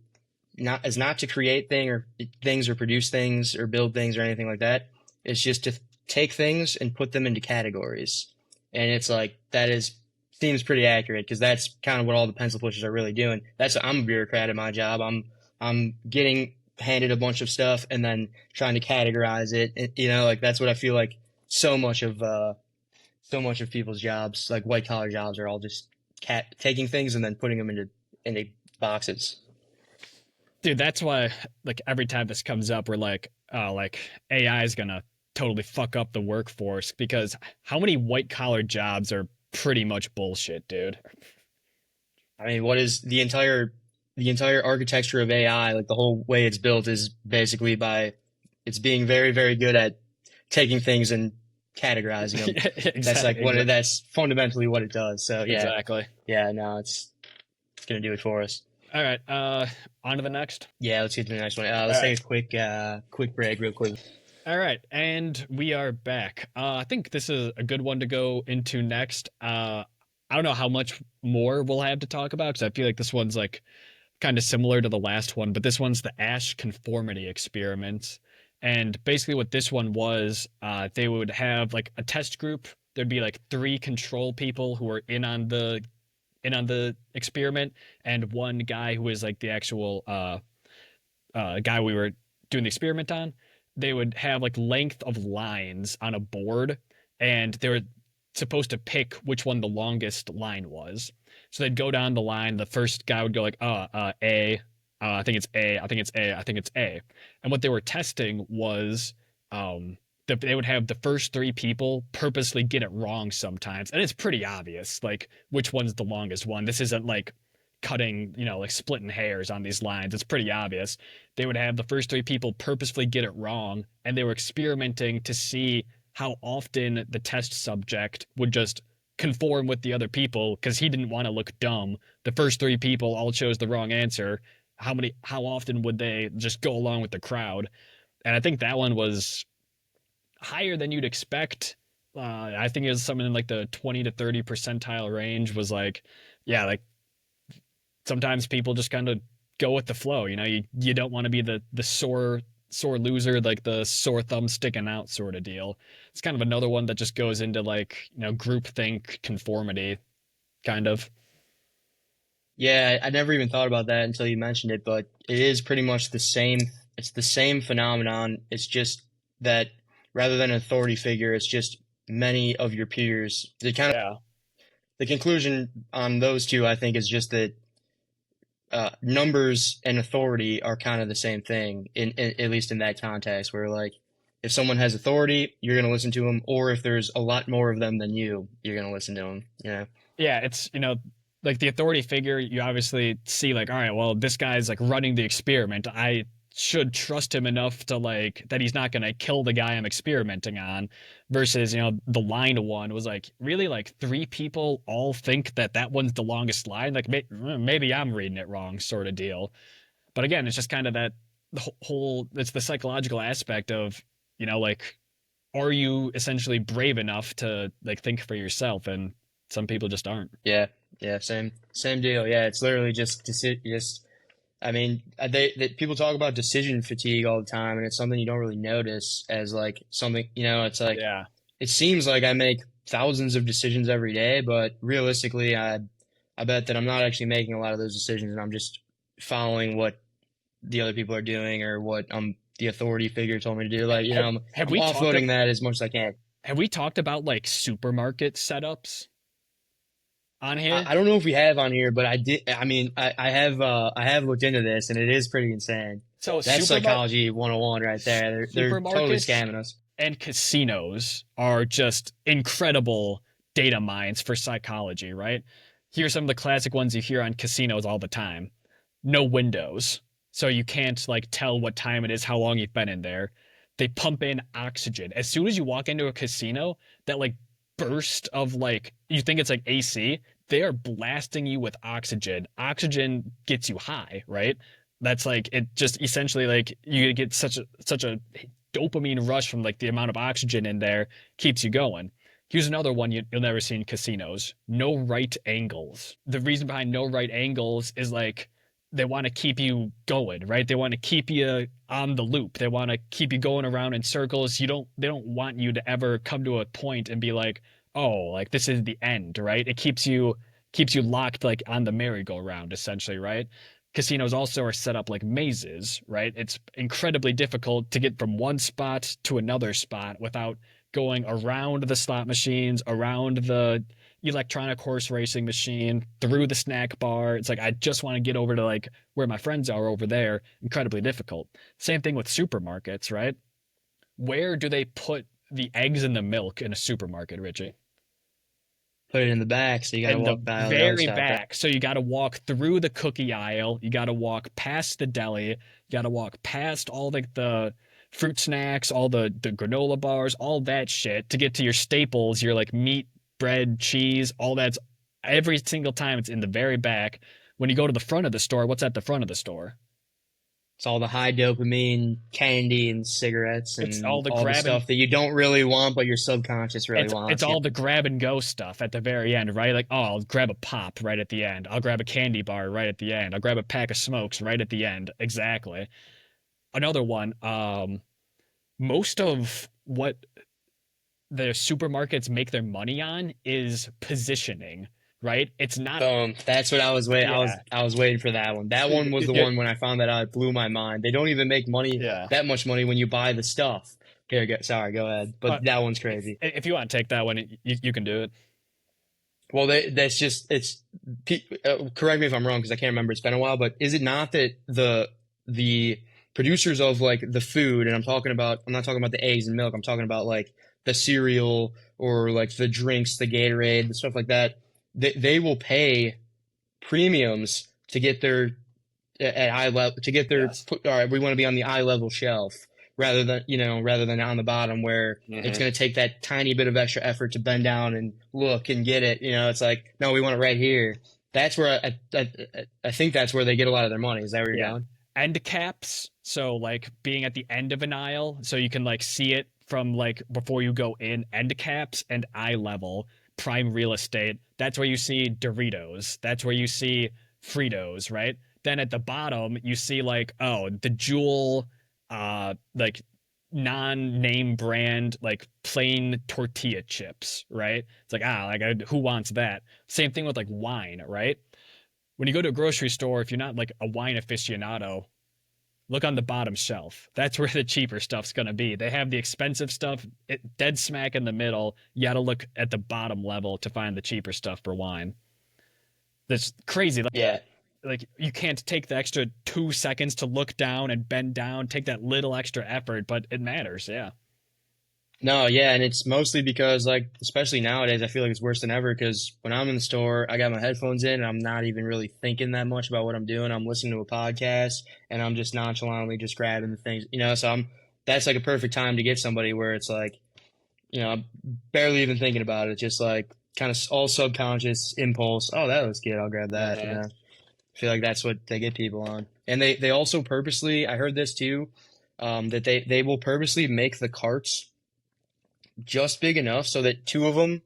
Speaker 2: not to create things or produce things or build things or anything like that. It's just to take things and put them into categories. And it's like that is seems pretty accurate because that's kind of what all the pencil pushers are really doing. That's I'm a bureaucrat at my job. I'm getting handed a bunch of stuff and then trying to categorize it. You know, like that's what I feel like so much of so much of people's jobs, like white collar jobs, are all just taking things and then putting them into boxes.
Speaker 1: Dude, that's why like every time this comes up, we're like AI is gonna totally fuck up the workforce because how many white collar jobs are pretty much bullshit, dude?
Speaker 2: I mean, what is the entire architecture of AI, like the whole way it's built is basically by it's being very, very good at taking things and categorizing them.
Speaker 1: Yeah,
Speaker 2: That's like
Speaker 1: exactly,
Speaker 2: that's fundamentally what it does. So yeah,
Speaker 1: exactly.
Speaker 2: yeah, no, it's gonna do it for us.
Speaker 1: All right, on to the next.
Speaker 2: Yeah, let's get to the next one.
Speaker 1: All
Speaker 2: Let's
Speaker 1: right.
Speaker 2: take a quick break, real quick.
Speaker 1: All right, and we are back. I think this is a good one to go into next. I don't know how much more we'll have to talk about because I feel like this one's like kind of similar to the last one, but this one's the Ash conformity experiments. And basically, what this one was, they would have like a test group. There'd be like three control people who were in on the experiment, and one guy who was like the actual guy we were doing the experiment on. They would have like length of lines on a board, and they were supposed to pick which one the longest line was. So they'd go down the line. The first guy would go like, A, I think it's A, I think it's A, I think it's A. And what they were testing was, they would have the first three people purposely get it wrong sometimes, and it's pretty obvious like which one's the longest one. This isn't like cutting, like splitting hairs on these lines. It's pretty obvious. They would have the first three people purposefully get it wrong, and they were experimenting to see how often the test subject would just conform with the other people because he didn't want to look dumb. The first three people all chose the wrong answer. How often would they just go along with the crowd? And I think that one was higher than you'd expect. I think it was something in like the 20 to 30 percentile range. Was like, yeah, like sometimes people just kind of go with the flow. You don't want to be the sore loser, like the sore thumb sticking out sort of deal. It's kind of another one that just goes into like groupthink conformity, kind of.
Speaker 2: Yeah, I never even thought about that until you mentioned it, but it is pretty much the same. It's the same phenomenon. It's just that rather than an authority figure, it's just many of your peers.
Speaker 1: Yeah,
Speaker 2: The conclusion on those two, I think, is just that numbers and authority are kind of the same thing at least in that context, where like if someone has authority, you're going to listen to them, or if there's a lot more of them than you're going to listen to them.
Speaker 1: yeah. It's like the authority figure. You obviously see like, all right, well, this guy's like running the experiment. I should trust him enough to like that he's not going to kill the guy I'm experimenting on. Versus the line one was like really like three people all think that one's the longest line. Like maybe I'm reading it wrong, sort of deal. But again, it's just kind of that whole. It's the psychological aspect of like, are you essentially brave enough to like think for yourself? And some people just aren't.
Speaker 2: Yeah, yeah, same deal. Yeah, it's literally just. I mean, people talk about decision fatigue all the time, and it's something you don't really notice as like something. It's like
Speaker 1: Yeah.
Speaker 2: it seems like I make thousands of decisions every day, but realistically, I bet that I'm not actually making a lot of those decisions, and I'm just following what the other people are doing or what the authority figure told me to do. Like,
Speaker 1: Have have
Speaker 2: I'm
Speaker 1: we talked
Speaker 2: offloading that as much as I can.
Speaker 1: have we talked about like supermarket setups on here?
Speaker 2: I don't know if we have on here, but I did. I mean, I have looked into this, and it is pretty insane.
Speaker 1: So
Speaker 2: That's psychology 101 right there. They're totally
Speaker 1: supermarkets
Speaker 2: scamming us.
Speaker 1: and casinos are just incredible data mines for psychology, right? Here's some of the classic ones you hear on casinos all the time. No windows. So you can't like tell what time it is, how long you've been in there. They pump in oxygen. As soon as you walk into a casino, that like burst of like you think it's like AC, they are blasting you with oxygen. Oxygen gets you high, right? That's like it just essentially like you get such a dopamine rush from like the amount of oxygen in there keeps you going. Here's another one you'll never see in casinos. No right angles. The reason behind no right angles is like they want to keep you going, right? They want to keep you on the loop. They want to keep you going around in circles. They don't want you to ever come to a point and be like, oh, like this is the end, right? It keeps you locked like on the merry-go-round essentially, right? Casinos also are set up like mazes, right? It's incredibly difficult to get from one spot to another spot without going around the slot machines, around the electronic horse racing machine, through the snack bar. It's like I just want to get over to like where my friends are over there. Incredibly difficult. Same thing with supermarkets, right? Where do they put the eggs and the milk in a supermarket, Richie?
Speaker 2: Put it in the back, so you got to
Speaker 1: In the
Speaker 2: walk by all the other
Speaker 1: very
Speaker 2: stuff, right?
Speaker 1: back. So you got to walk through the cookie aisle. You got to walk past the deli. You got to walk past all the fruit snacks, all the granola bars, all that shit to get to your staples, your like meat, bread, cheese, all that's every single time it's in the very back. When you go to the front of the store, what's at the front of the store?
Speaker 2: It's all the high dopamine candy and cigarettes
Speaker 1: It's all
Speaker 2: and
Speaker 1: the
Speaker 2: all the
Speaker 1: grab and
Speaker 2: stuff that you don't really want, but your subconscious really
Speaker 1: it's
Speaker 2: wants. Yeah.
Speaker 1: all the grab and go stuff at the very end, right? Like, oh, I'll grab a pop right at the end. I'll grab a candy bar right at the end. I'll grab a pack of smokes right at the end. Exactly. Another one, most of what the supermarkets make their money on is positioning, right? It's not,
Speaker 2: Boom. That's what I was waiting.
Speaker 1: yeah.
Speaker 2: I was waiting for that one. That one was the one when I found that out. It blew my mind. They don't even make money
Speaker 1: Yeah.
Speaker 2: that much money when you buy the stuff. Here, sorry, go ahead. But
Speaker 1: Uh,
Speaker 2: that one's crazy.
Speaker 1: if you want to take that one, you can do it.
Speaker 2: Well, that's just it's. Correct me if I'm wrong because I can't remember. It's been a while, but is it not that the producers of like the food, and I'm not talking about the eggs and milk. I'm talking about like the cereal or like the drinks, the Gatorade, the stuff like that. They will pay premiums to get their at eye level to get their
Speaker 1: Yes.
Speaker 2: all right, we want to be on the eye level shelf rather than on the bottom where it's
Speaker 1: Hmm.
Speaker 2: going to take that tiny bit of extra effort to bend down and look and get it. It's like, no, we want it right here. That's where I think that's where they get a lot of their money. Is that where you're
Speaker 1: Yeah.
Speaker 2: going?
Speaker 1: End caps. So like being at the end of an aisle, so you can like see it from like before you go in. End caps and eye level, prime real estate. That's where you see Doritos. That's where you see Fritos, right? Then at the bottom, you see like, oh, the Jewel, like non-name brand, like plain tortilla chips, right? It's like, like who wants that? Same thing with like wine, right? When you go to a grocery store, if you're not like a wine aficionado, look on the bottom shelf. That's where the cheaper stuff's gonna be. They have the expensive stuff dead smack in the middle. You gotta look at the bottom level to find the cheaper stuff for wine. That's crazy.
Speaker 2: Yeah.
Speaker 1: Like you can't take the extra 2 seconds to look down and bend down, take that little extra effort, but it matters. Yeah.
Speaker 2: No, yeah, and it's mostly because like especially nowadays I feel like it's worse than ever because when I'm in the store, I got my headphones in and I'm not even really thinking that much about what I'm doing. I'm listening to a podcast and I'm just nonchalantly just grabbing the things. So I'm that's like a perfect time to get somebody where it's like, I'm barely even thinking about it. It's just like kind of all subconscious impulse. Oh, that looks good. I'll grab that.
Speaker 1: Uh-huh.
Speaker 2: I feel like that's what they get people on. And they also purposely, I heard this too, that they will purposely make the carts just big enough so that two of them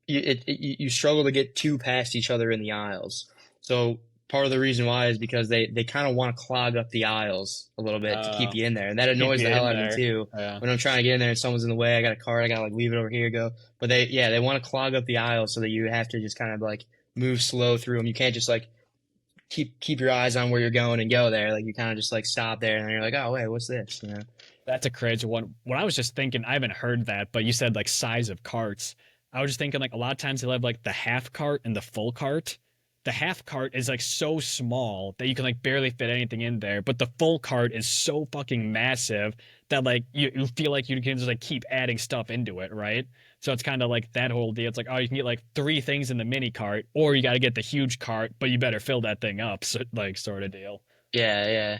Speaker 2: you struggle to get two past each other in the aisles. So part of the reason why is because they kind of want to clog up the aisles a little bit to keep
Speaker 1: Uh,
Speaker 2: you in there, and that
Speaker 1: keep
Speaker 2: annoys
Speaker 1: you
Speaker 2: the hell
Speaker 1: in
Speaker 2: out of me
Speaker 1: there.
Speaker 2: too.
Speaker 1: Yeah.
Speaker 2: When I'm trying to get in there and someone's in the way, I got a cart, I gotta like leave it over here, go. But they want to clog up the aisles so that you have to just kind of like move slow through them. You can't just like keep your eyes on where you're going and go there. Like you kind of just like stop there and then you're like, oh wait, what's this?
Speaker 1: That's a crazy one. When I was just thinking, I haven't heard that, but you said like size of carts. I was just thinking like a lot of times they'll have like the half cart and the full cart. The half cart is like so small that you can like barely fit anything in there, but the full cart is so fucking massive that like you feel like you can just like keep adding stuff into it, right? So it's kind of like that whole deal. It's like, oh, you can get like three things in the mini cart, or you got to get the huge cart, but you better fill that thing up, so, like sort of deal.
Speaker 2: Yeah,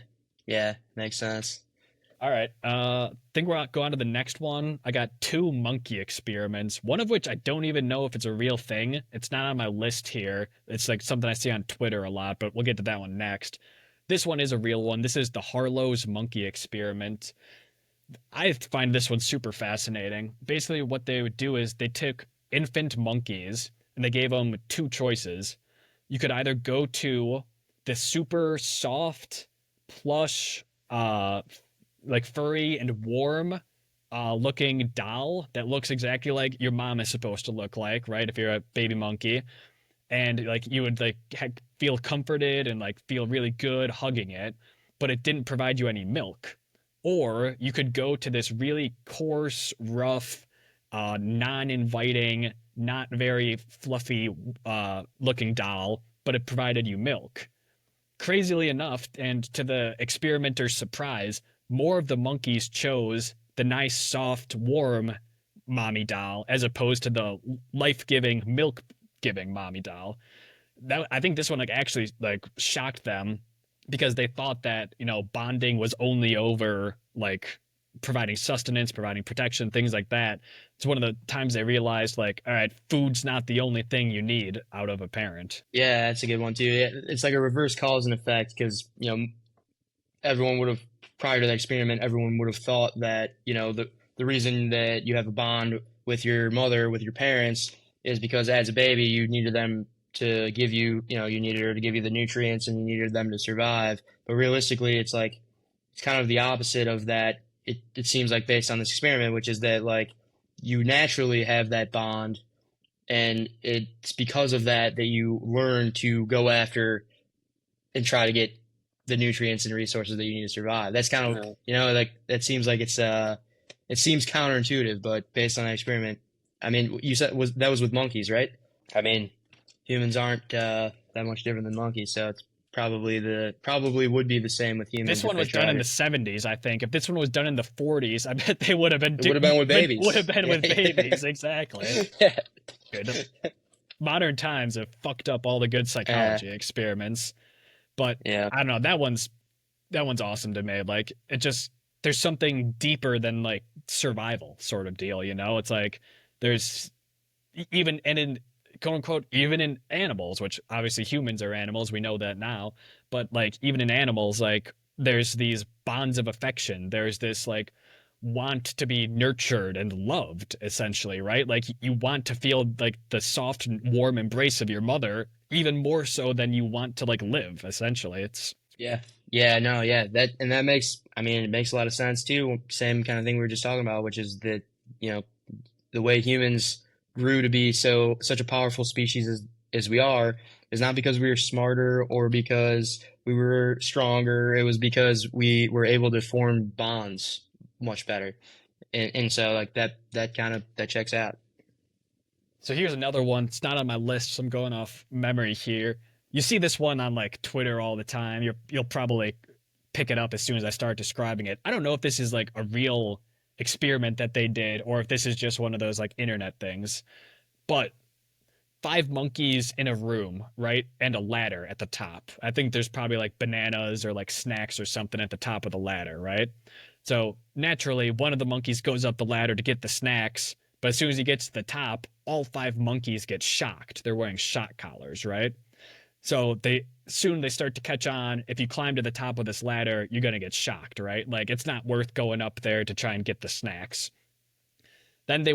Speaker 2: makes sense.
Speaker 1: All right. Think we're go on to the next one. I got two monkey experiments, one of which I don't even know if it's a real thing. It's not on my list here. It's like something I see on Twitter a lot, but we'll get to that one next. This one is a real one. This is the Harlow's monkey experiment. I find this one super fascinating. Basically, what they would do is they took infant monkeys and they gave them two choices. You could either go to the super soft, plush, like furry and warm looking doll that looks exactly like your mom is supposed to look like, right? If you're a baby monkey, and like you would like feel comforted and like feel really good hugging it, but it didn't provide you any milk. Or you could go to this really coarse, rough, non-inviting, not very fluffy looking doll, but it provided you milk. Crazily enough, and to the experimenter's surprise, more of the monkeys chose the nice, soft, warm mommy doll as opposed to the life-giving, milk-giving mommy doll. That I think this one like actually like shocked them because they thought that, bonding was only over like providing sustenance, providing protection, things like that. It's one of the times they realized like, all right, food's not the only thing you need out of a parent.
Speaker 2: Yeah, that's a good one too. Yeah, it's like a reverse cause and effect because everyone would have prior to the experiment, everyone would have thought that the reason that you have a bond with your mother, with your parents, is because as a baby you needed them to give you, you needed her to give you the nutrients and you needed them to survive. But realistically, it's like it's kind of the opposite of that. It seems like based on this experiment, which is that like you naturally have that bond, and it's because of that that you learn to go after and try to get the nutrients and resources that you need to survive. That's kind of, like that seems like it seems counterintuitive, but based on that experiment, I mean, you said that was with monkeys, right? I mean, humans aren't that much different than monkeys, so it's probably would be the same with humans
Speaker 1: This
Speaker 2: if
Speaker 1: one
Speaker 2: they
Speaker 1: was done in
Speaker 2: tried
Speaker 1: the
Speaker 2: it.
Speaker 1: 70s, I think. If this one was done in the 40s, I bet they would have been
Speaker 2: It would have been with
Speaker 1: would have
Speaker 2: babies.
Speaker 1: been
Speaker 2: Yeah,
Speaker 1: with
Speaker 2: yeah.
Speaker 1: babies, exactly. Good. Modern times have fucked up all the good
Speaker 2: Uh,
Speaker 1: psychology experiments, but
Speaker 2: yeah.
Speaker 1: I don't know, that one's awesome to me. Like it just there's something deeper than like survival sort of deal, you know? It's like there's even and in quote unquote even in animals, which obviously humans are animals, we know that now, but like even in animals, like there's these bonds of affection. There's this like want to be nurtured and loved essentially, right? Like you want to feel like the soft warm embrace of your mother even more so than you want to like live essentially. It's
Speaker 2: Yeah. Yeah, no, yeah. That makes, I mean, it makes a lot of sense too. Same kind of thing we were just talking about, which is that, you know, the way humans grew to be such a powerful species as we are is not because we were smarter or because we were stronger. It was because we were able to form bonds much better. And so like that kind of that checks out.
Speaker 1: So here's another one. It's not on my list, so I'm going off memory here. You see this one on like Twitter all the time. You'll probably pick it up as soon as I start describing it. I don't know if this is like a real experiment that they did or if this is just one of those like internet things. But five monkeys in a room, right? And a ladder at the top. I think there's probably like bananas or like snacks or something at the top of the ladder, right? So naturally, one of the monkeys goes up the ladder to get the snacks, but as soon as he gets to the top, all five monkeys get shocked. They're wearing shock collars, right? So they start to catch on. If you climb to the top of this ladder, you're gonna get shocked, right? Like it's not worth going up there to try and get the snacks. Then they'd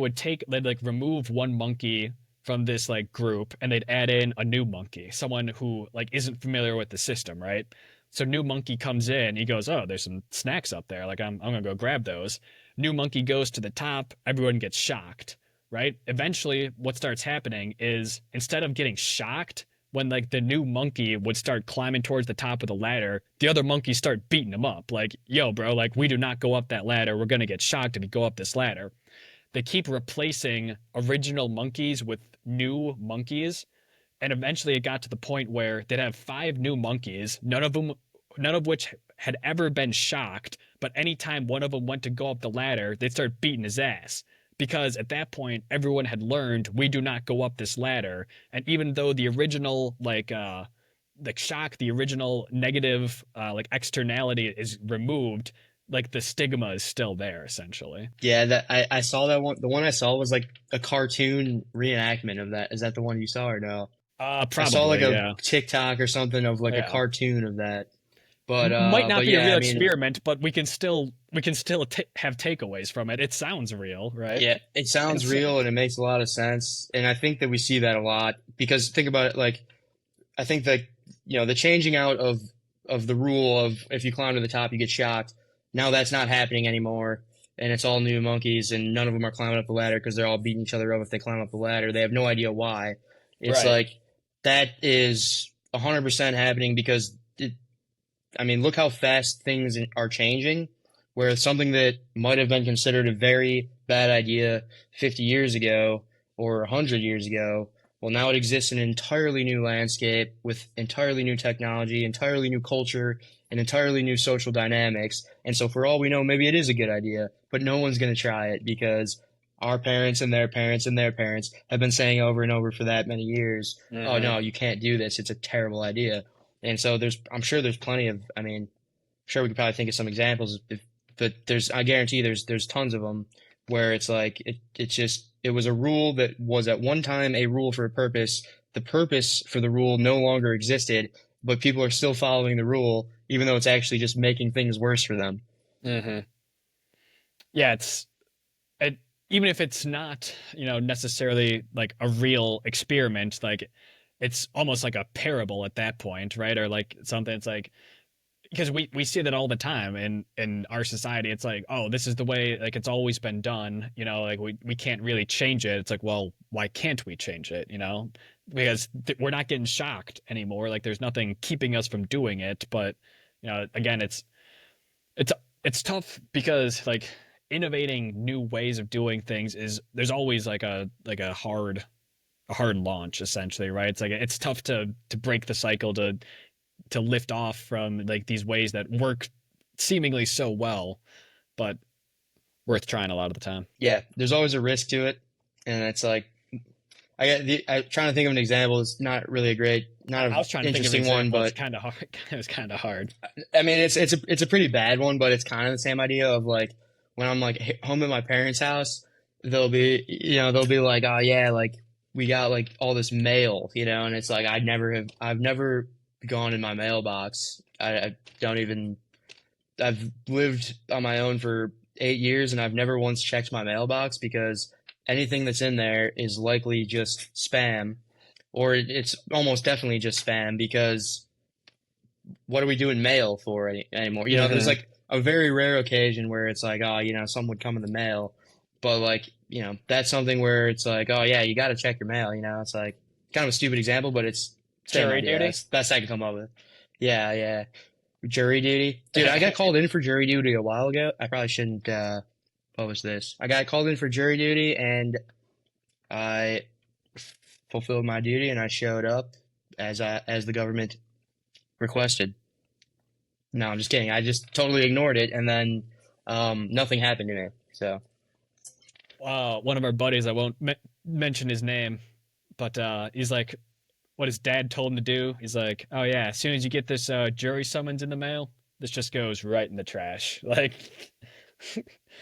Speaker 1: like remove one monkey from this like group and they'd add in a new monkey, someone who like isn't familiar with the system, right? So new monkey comes in, he goes, "Oh, there's some snacks up there. Like I'm gonna go grab those." New monkey goes to the top, everyone gets shocked, right? Eventually, what starts happening is instead of getting shocked, when like the new monkey would start climbing towards the top of the ladder, the other monkeys start beating him up. Like, yo, bro, like we do not go up that ladder. We're gonna get shocked if you go up this ladder. They keep replacing original monkeys with new monkeys, and eventually it got to the point where they'd have five new monkeys, none of which had ever been shocked, but anytime one of them went to go up the ladder, they'd start beating his ass. Because at that point, everyone had learned we do not go up this ladder. And even though the original like shock, the original negative like externality is removed, like the stigma is still there essentially.
Speaker 2: Yeah, that I saw that one. The one I saw was like a cartoon reenactment of that. Is that the one you saw or no? I saw like
Speaker 1: Probably,
Speaker 2: a
Speaker 1: yeah.
Speaker 2: TikTok or something of like a
Speaker 1: Yeah.
Speaker 2: cartoon of that.
Speaker 1: Might not
Speaker 2: But
Speaker 1: be a
Speaker 2: yeah,
Speaker 1: real
Speaker 2: I mean,
Speaker 1: experiment, but we can still have takeaways from it. It sounds real, right?
Speaker 2: yeah, it
Speaker 1: And
Speaker 2: sounds
Speaker 1: it's
Speaker 2: real and it makes a lot of sense. And I think that we see that a lot because think about it, like I think that the changing out of the rule of if you climb to the top you get shocked. Now that's not happening anymore. and it's all new monkeys, and none of them are climbing up the ladder because they're all beating each other up if they climb up the ladder. They have no idea why. It's
Speaker 1: Right.
Speaker 2: like that is 100% happening because I mean, look how fast things are changing. Where something that might have been considered a very bad idea 50 years ago or 100 years ago, well, now it exists in an entirely new landscape with entirely new technology, entirely new culture, and entirely new social dynamics. And so, for all we know, maybe it is a good idea, but no one's going to try it because our parents and their parents and their parents have been saying over and over for that many years, oh,
Speaker 1: Hmm.
Speaker 2: no, you can't do this. It's a terrible idea. And so I'm sure there's plenty of, I mean, sure we could probably think of some examples, but I guarantee there's tons of them where it's like it's just it was a rule that was at one time a rule for a purpose. The purpose for the rule no longer existed, but people are still following the rule, even though it's actually just making things worse for them.
Speaker 1: Hmm. Yeah, it, even if it's not, necessarily like a real experiment, like it's almost like a parable at that point, right? Or like something. It's like because we see that all the time in our society. It's like, oh, this is the way like it's always been done, like we can't really change it. It's like, well, why can't we change it, because we're not getting shocked anymore, like there's nothing keeping us from doing it. But again, it's it's tough because like innovating new ways of doing things is there's always like a hard launch essentially, right? It's like it's tough to break the cycle, to lift off from like these ways that work seemingly so well, but worth trying a lot of the time.
Speaker 2: Yeah, there's always a risk to it, and it's like I'm trying to think of an example. It's not really not
Speaker 1: I
Speaker 2: an
Speaker 1: was trying to think of an
Speaker 2: interesting one,
Speaker 1: example. It's
Speaker 2: but
Speaker 1: kind of hard. It was kind of hard.
Speaker 2: I mean, it's a pretty bad one, but it's kind of the same idea of like when I'm like home at my parents' house, they'll be like, oh yeah, like we got like all this mail, and it's like I've never gone in my mailbox. I don't even I've lived on my own for 8 years, and I've never once checked my mailbox because anything that's in there is likely just spam, or it's almost definitely just spam because what are we doing mail for anymore? There's
Speaker 1: Hmm.
Speaker 2: like a very rare occasion where it's like, oh, something would come in the mail, but like, that's something where it's like, oh yeah, you got to check your mail. It's like kind of a stupid example, but it's same
Speaker 1: Jury
Speaker 2: idea.
Speaker 1: duty.
Speaker 2: That's best I can come up with. Yeah, yeah. Jury duty, dude. I got called in for jury duty a while ago. I probably shouldn't publish this. I got called in for jury duty, and I fulfilled my duty, and I showed up as the government requested. No, I'm just kidding. I just totally ignored it, and then nothing happened to me. So
Speaker 1: One of our buddies, I won't mention his name, but he's like, what his dad told him to do. He's like, oh yeah, as soon as you get this jury summons in the mail, this just goes right in the trash. Like,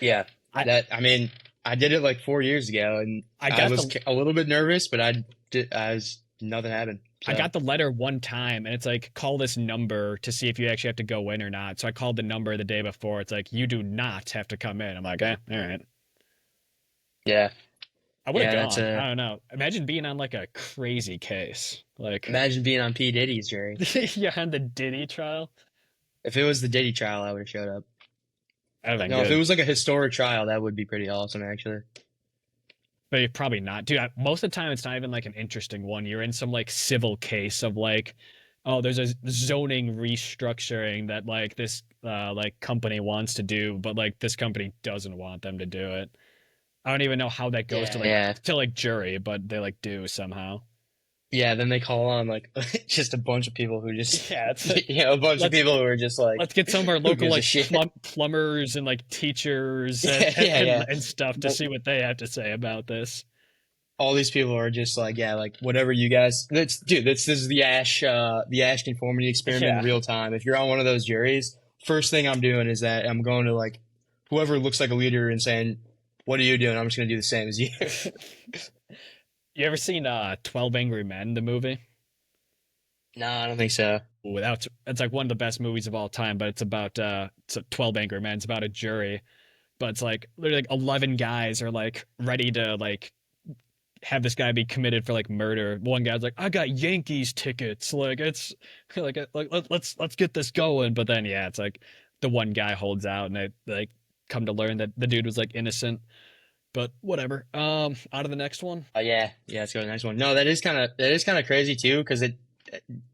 Speaker 2: yeah,
Speaker 1: I
Speaker 2: I mean, I did it like 4 years ago, and
Speaker 1: I
Speaker 2: I
Speaker 1: got
Speaker 2: was
Speaker 1: the
Speaker 2: a little bit nervous, but I was nothing happened.
Speaker 1: I
Speaker 2: So
Speaker 1: got the letter one time, and it's like, call this number to see if you actually have to go in or not. So I called the number the day before. It's like, you do not have to come in. I'm like, all right.
Speaker 2: yeah,
Speaker 1: I would have
Speaker 2: yeah, that's
Speaker 1: gone.
Speaker 2: a
Speaker 1: I don't know. Imagine being on like a crazy case. Like,
Speaker 2: imagine being on P Diddy's jury.
Speaker 1: yeah, on the Diddy trial.
Speaker 2: If it was the Diddy trial, I would have showed up.
Speaker 1: That'd have been
Speaker 2: No, if it
Speaker 1: good.
Speaker 2: was like a historic trial, that would be pretty awesome, actually.
Speaker 1: But you're probably not. Dude, most of the time, it's not even like an interesting one. You're in some like civil case of like, oh, there's a zoning restructuring that like this like company wants to do, but like this company doesn't want them to do it. I don't even know how that goes
Speaker 2: Yeah, yeah.
Speaker 1: to like jury, but they like do somehow.
Speaker 2: Yeah, then they call on like just a bunch of people who just
Speaker 1: Yeah, it's
Speaker 2: a bunch of
Speaker 1: let's
Speaker 2: people who are just like
Speaker 1: let's get some of our
Speaker 2: who
Speaker 1: local
Speaker 2: gives a
Speaker 1: like
Speaker 2: shit?
Speaker 1: plumbers and like teachers and,
Speaker 2: Yeah,
Speaker 1: and
Speaker 2: yeah,
Speaker 1: and
Speaker 2: yeah.
Speaker 1: and stuff to
Speaker 2: Well,
Speaker 1: see what they have to say about this.
Speaker 2: all these people are just like, yeah, like whatever you guys. This is the Ash conformity experiment in
Speaker 1: Yeah.
Speaker 2: real time. If you're on one of those juries, first thing I'm doing is that I'm going to like whoever looks like a leader and saying, "What are you doing?" I'm just gonna do the same as you.
Speaker 1: You ever seen 12 Angry Men, the movie?
Speaker 2: No, I don't think so.
Speaker 1: Without it's like one of the best movies of all time, but it's 12 Angry Men. It's about a jury, but it's like literally like 11 guys are like ready to like have this guy be committed for like murder. One guy's like, I got Yankees tickets. Like it's like let's get this going. But then yeah, it's like the one guy holds out and it like come to learn that the dude was like innocent. But whatever. On to the next one.
Speaker 2: Yeah, yeah. Let's go to the next one. No, that is kind of crazy too, because it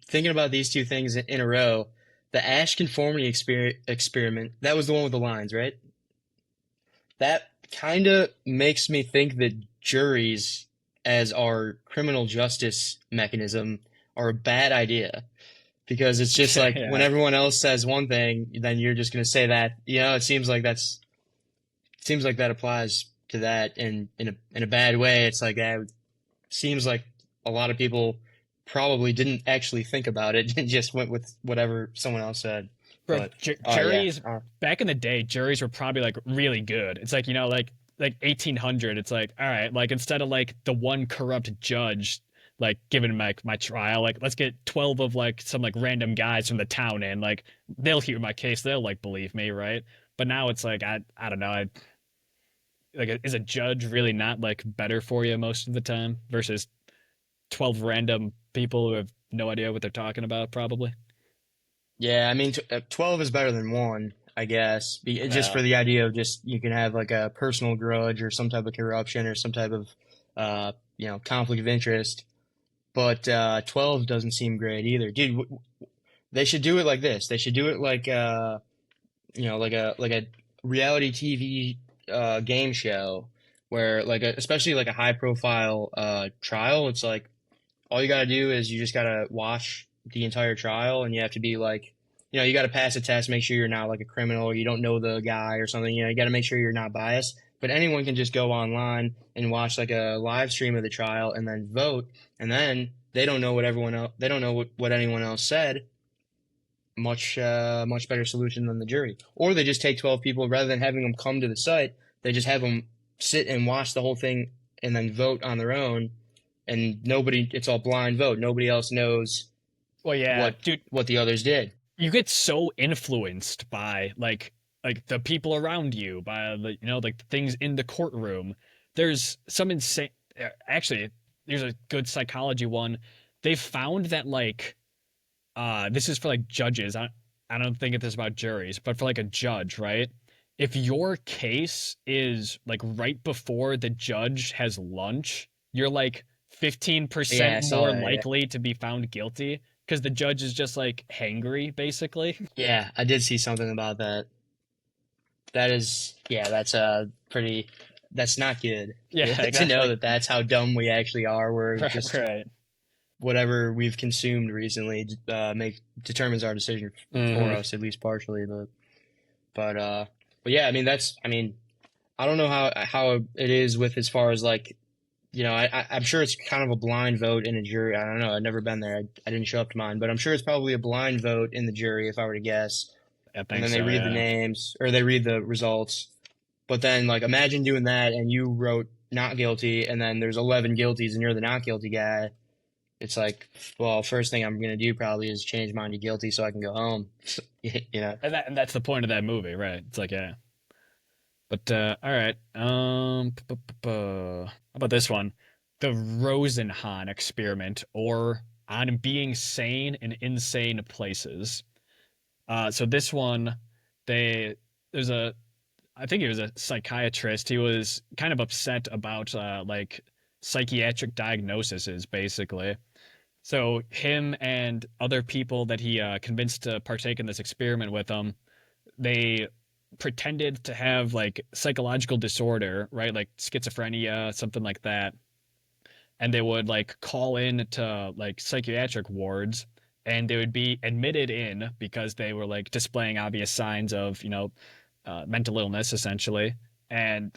Speaker 2: thinking about these two things in a row, the Ash conformity experiment. That was the one with the lines, right? That kind of makes me think that juries, as our criminal justice mechanism, are a bad idea because it's just like when
Speaker 1: Yeah.
Speaker 2: everyone else says one thing, then you're just going to say that. It seems like that applies to that in a bad way. It's like that seems like a lot of people probably didn't actually think about it and just went with whatever someone else said.
Speaker 1: Bro,
Speaker 2: But yeah,
Speaker 1: juries back in the day, juries were probably like really good. It's like, like 1800, it's like, all right, like instead of like the one corrupt judge like giving my trial, like let's get 12 of like some like random guys from the town in, like they'll hear my case, they'll like believe me, right? But now it's like I don't know, I like is a judge really not like better for you most of the time versus 12 random people who have no idea what they're talking about probably.
Speaker 2: yeah. I mean, 12 is better than one, I guess. Just
Speaker 1: Yeah.
Speaker 2: for the idea of just you can have like a personal grudge or some type of corruption or some type of conflict of interest. But 12 doesn't seem great either, dude. They should do it like this. They should do it like like a reality TV game show where especially like a high profile trial. It's like all you gotta do is you just gotta watch the entire trial, and you have to be like, you gotta pass a test, make sure you're not like a criminal or you don't know the guy or something. You gotta make sure you're not biased. But anyone can just go online and watch like a live stream of the trial and then vote, and then they don't know what anyone else said. Much better solution than the jury. Or they just take 12 people rather than having them come to the site. They just have them sit and watch the whole thing and then vote on their own. And nobody, it's all blind vote. Nobody else knows
Speaker 1: Well, yeah,
Speaker 2: what
Speaker 1: dude,
Speaker 2: what the others did.
Speaker 1: you get so influenced by like the people around you, by the like the things in the courtroom. There's some insane. Actually, there's a good psychology one. They found that like this is for like judges. I don't think it's about juries, but for like a judge, right? If your case is like right before the judge has lunch, you're like
Speaker 2: Yeah,
Speaker 1: 15%
Speaker 2: I saw
Speaker 1: more
Speaker 2: that. Yeah,
Speaker 1: likely to be found guilty because the judge is just like hangry, basically.
Speaker 2: yeah, I did see something about that. That is, yeah, that's pretty. That's not good
Speaker 1: Yeah,
Speaker 2: to
Speaker 1: exactly.
Speaker 2: know
Speaker 1: Like,
Speaker 2: that that's how dumb we actually are. We're
Speaker 1: right,
Speaker 2: just
Speaker 1: right.
Speaker 2: whatever we've consumed recently make determines our decision for
Speaker 1: Hmm.
Speaker 2: us at least partially. But but yeah, I mean I don't know how it is with as far as like I'm sure it's kind of a blind vote in a jury. I don't know. I've never been there. I didn't show up to mine, but I'm sure it's probably a blind vote in the jury if I were to guess.
Speaker 1: I
Speaker 2: And
Speaker 1: think
Speaker 2: then they
Speaker 1: so.
Speaker 2: read the
Speaker 1: Yeah.
Speaker 2: names or they read the results. But then like imagine doing that and you wrote not guilty and then there's 11 guilties and you're the not guilty guy. It's like, well, first thing I'm gonna do probably is change mine to guilty so I can go home. you know.
Speaker 1: And that's the point of that movie, right? It's like, yeah. But all right. How about this one? The Rosenhan experiment, or on being sane in insane places. So this one, they there's a I think he was a psychiatrist. He was kind of upset about like psychiatric diagnoses, basically. So him and other people that he convinced to partake in this experiment with him, they pretended to have like psychological disorder, right? Like schizophrenia, something like that. And they would like call in to like psychiatric wards and they would be admitted in because they were like displaying obvious signs of, mental illness essentially. And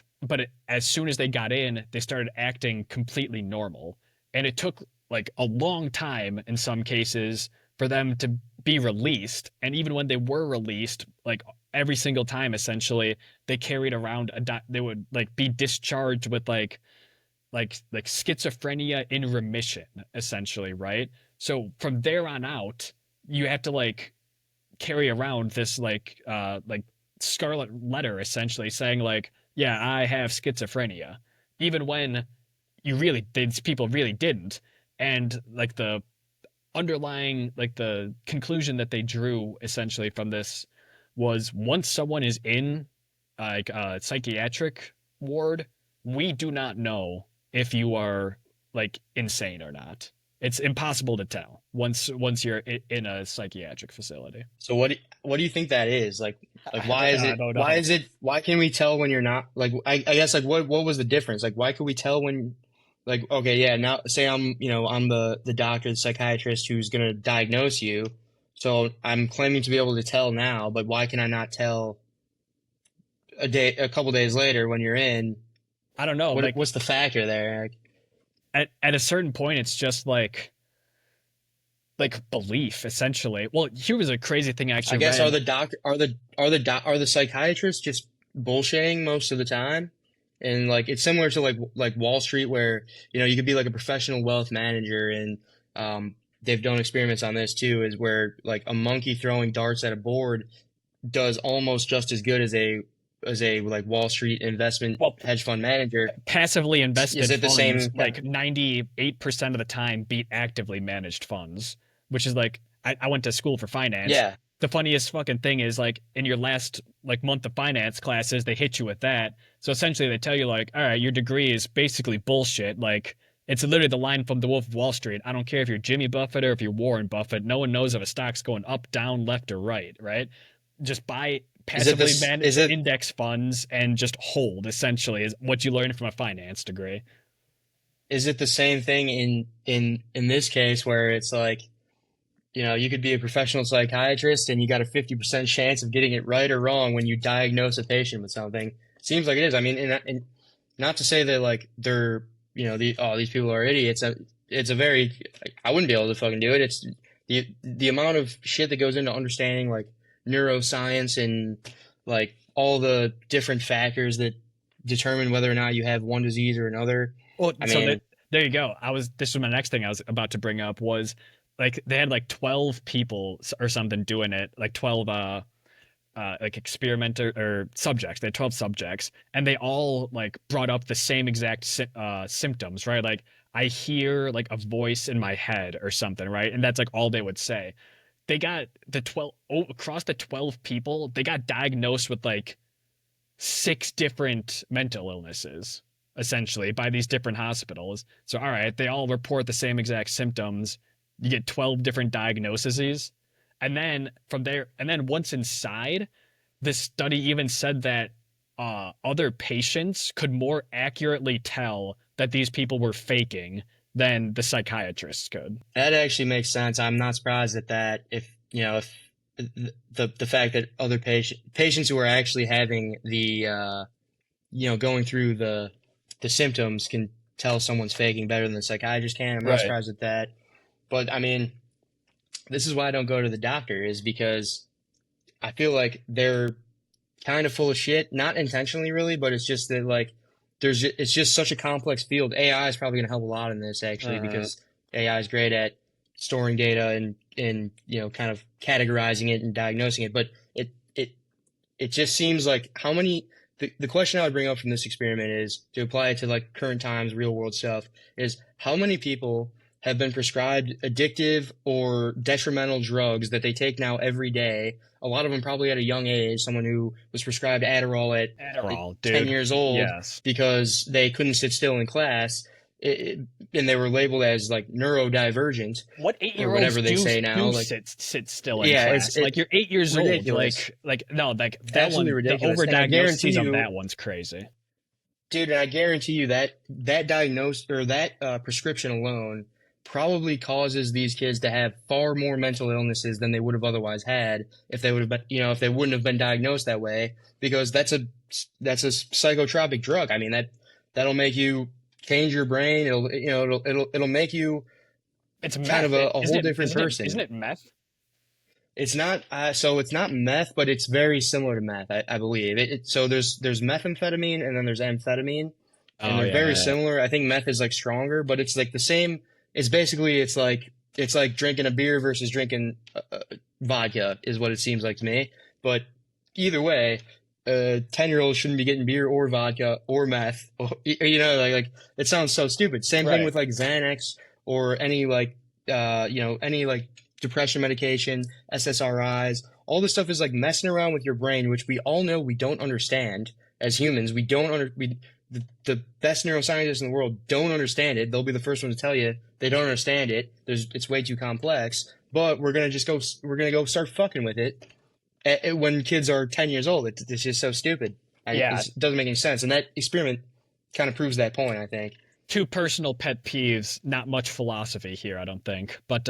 Speaker 1: as soon as they got in, they started acting completely normal. And it took like a long time in some cases for them to be released. And even when they were released, like every single time essentially, they carried around they would like be discharged with like schizophrenia in remission essentially, right? So from there on out, you have to like carry around this like scarlet letter essentially saying like, yeah, I have schizophrenia, even when these people really didn't. And like the underlying like the conclusion that they drew essentially from this was once someone is in psychiatric ward, we do not know if you are like insane or not. It's impossible to tell once you're in a psychiatric facility.
Speaker 2: So what do you think that is? Like
Speaker 1: I don't know.
Speaker 2: why can we tell when you're not like I guess like what was the difference? Like why could we tell when like okay, yeah, now say I'm, I'm the doctor, the psychiatrist who's gonna diagnose you. So I'm claiming to be able to tell now, but why can I not tell a couple days later when you're in?
Speaker 1: I don't know. Like
Speaker 2: What's the factor there?
Speaker 1: at a certain point, it's just like belief essentially. Well, here was a crazy thing I
Speaker 2: I
Speaker 1: actually
Speaker 2: guess
Speaker 1: read.
Speaker 2: are the psychiatrists just bullshitting most of the time? And like it's similar to like Wall Street where you could be like a professional wealth manager and they've done experiments on this too is where like a monkey throwing darts at a board does almost just as good as a like Wall Street investment
Speaker 1: Well,
Speaker 2: hedge fund manager.
Speaker 1: passively
Speaker 2: Is
Speaker 1: invested
Speaker 2: it the
Speaker 1: funds
Speaker 2: same?
Speaker 1: like 98% of the time beat actively managed funds, which is like I went to school for finance.
Speaker 2: Yeah.
Speaker 1: The funniest fucking thing is like in your last like month of finance classes, they hit you with that. So essentially they tell you like, all right, your degree is basically bullshit. Like it's literally the line from The Wolf of Wall Street. I don't care if you're Jimmy Buffett or if you're Warren Buffett. No one knows if a stock's going up, down, left, or right, right? Just buy
Speaker 2: Is it
Speaker 1: passively
Speaker 2: this? Is
Speaker 1: managed
Speaker 2: it
Speaker 1: index funds and just hold essentially is what you learn from a finance degree.
Speaker 2: is it the same thing in this case where it's like you could be a professional psychiatrist and you got a 50% chance of getting it right or wrong when you diagnose a patient with something. Seems like it is. I mean, and not to say that like they're, these people are idiots. It's a very, I wouldn't be able to fucking do it. It's the amount of shit that goes into understanding like neuroscience and like all the different factors that determine whether or not you have one disease or another.
Speaker 1: Well,
Speaker 2: I
Speaker 1: so
Speaker 2: mean,
Speaker 1: there you go. This was my next thing I was about to bring up was like they had like 12 people or something doing it, like 12 like experimenter or subjects. They had 12 subjects and they all like brought up the same exact symptoms, right? Like I hear like a voice in my head or something, right? And that's like all they would say. They got the 12 across the 12 people, they got diagnosed with like six different mental illnesses essentially by these different hospitals. So all right, they all report the same exact symptoms. You get 12 different diagnoses. And then from there, and then once inside, this study even said that other patients could more accurately tell that these people were faking than the psychiatrists could.
Speaker 2: that actually makes sense. I'm not surprised at that. If the fact that other patients who are actually having the going through the symptoms can tell someone's faking better than the psychiatrist can. I'm not
Speaker 1: Right.
Speaker 2: surprised at that. But I mean, this is why I don't go to the doctor is because I feel like they're kind of full of shit, not intentionally really, but it's just that like it's just such a complex field. AI is probably going to help a lot in this actually
Speaker 1: Uh,
Speaker 2: because AI is great at storing data and kind of categorizing it and diagnosing it. But it it just seems like how many the question I would bring up from this experiment is to apply it to like current times, real world stuff is how many people have been prescribed addictive or detrimental drugs that they take now every day. A lot of them probably at a young age, someone who was prescribed Adderall at like
Speaker 1: Adderall,
Speaker 2: 10
Speaker 1: dude.
Speaker 2: years old
Speaker 1: Yes.
Speaker 2: because they couldn't sit still in class and they were labeled as like neurodivergent
Speaker 1: What
Speaker 2: or
Speaker 1: 8-year-olds
Speaker 2: whatever they say now.
Speaker 1: do
Speaker 2: Like,
Speaker 1: sit still in
Speaker 2: yeah,
Speaker 1: class? Like you're 8 years old.
Speaker 2: ridiculous.
Speaker 1: Like no, like that
Speaker 2: Absolutely
Speaker 1: one, the
Speaker 2: ridiculous. And I guarantee
Speaker 1: overdiagnosis on
Speaker 2: you,
Speaker 1: that one's crazy.
Speaker 2: dude, and I guarantee you that diagnosis or that prescription alone probably causes these kids to have far more mental illnesses than they would have otherwise had if they would have been, if they wouldn't have been diagnosed that way, because that's a psychotropic drug. I mean, that'll make you change your brain. It'll make you
Speaker 1: It's
Speaker 2: kind of
Speaker 1: meth,
Speaker 2: a
Speaker 1: isn't
Speaker 2: whole
Speaker 1: it?
Speaker 2: different
Speaker 1: Isn't
Speaker 2: person.
Speaker 1: it meth?
Speaker 2: It's not so it's not meth, but it's very similar to meth, I believe. So there's methamphetamine and then there's amphetamine, and
Speaker 1: Oh
Speaker 2: they're
Speaker 1: yeah,
Speaker 2: very
Speaker 1: yeah,
Speaker 2: similar. I think meth is like stronger, but it's like the same. It's basically it's like drinking a beer versus drinking vodka is what it seems like to me. But either way, 10-year-olds shouldn't be getting beer or vodka or meth. Or, like it sounds so stupid. Same thing
Speaker 1: right.
Speaker 2: with like Xanax or any like any like depression medication, SSRIs, all this stuff is like messing around with your brain, which we all know we don't understand as humans. We don't under we the best neuroscientists in the world don't understand it. They'll be the first one to tell you they don't understand it. It's way too complex. But we're gonna go start fucking with it when kids are 10 years old. It's just so stupid.
Speaker 1: Yeah,
Speaker 2: It doesn't make any sense. And that experiment kind of proves that point, I think.
Speaker 1: two personal pet peeves, not much philosophy here, I don't think. But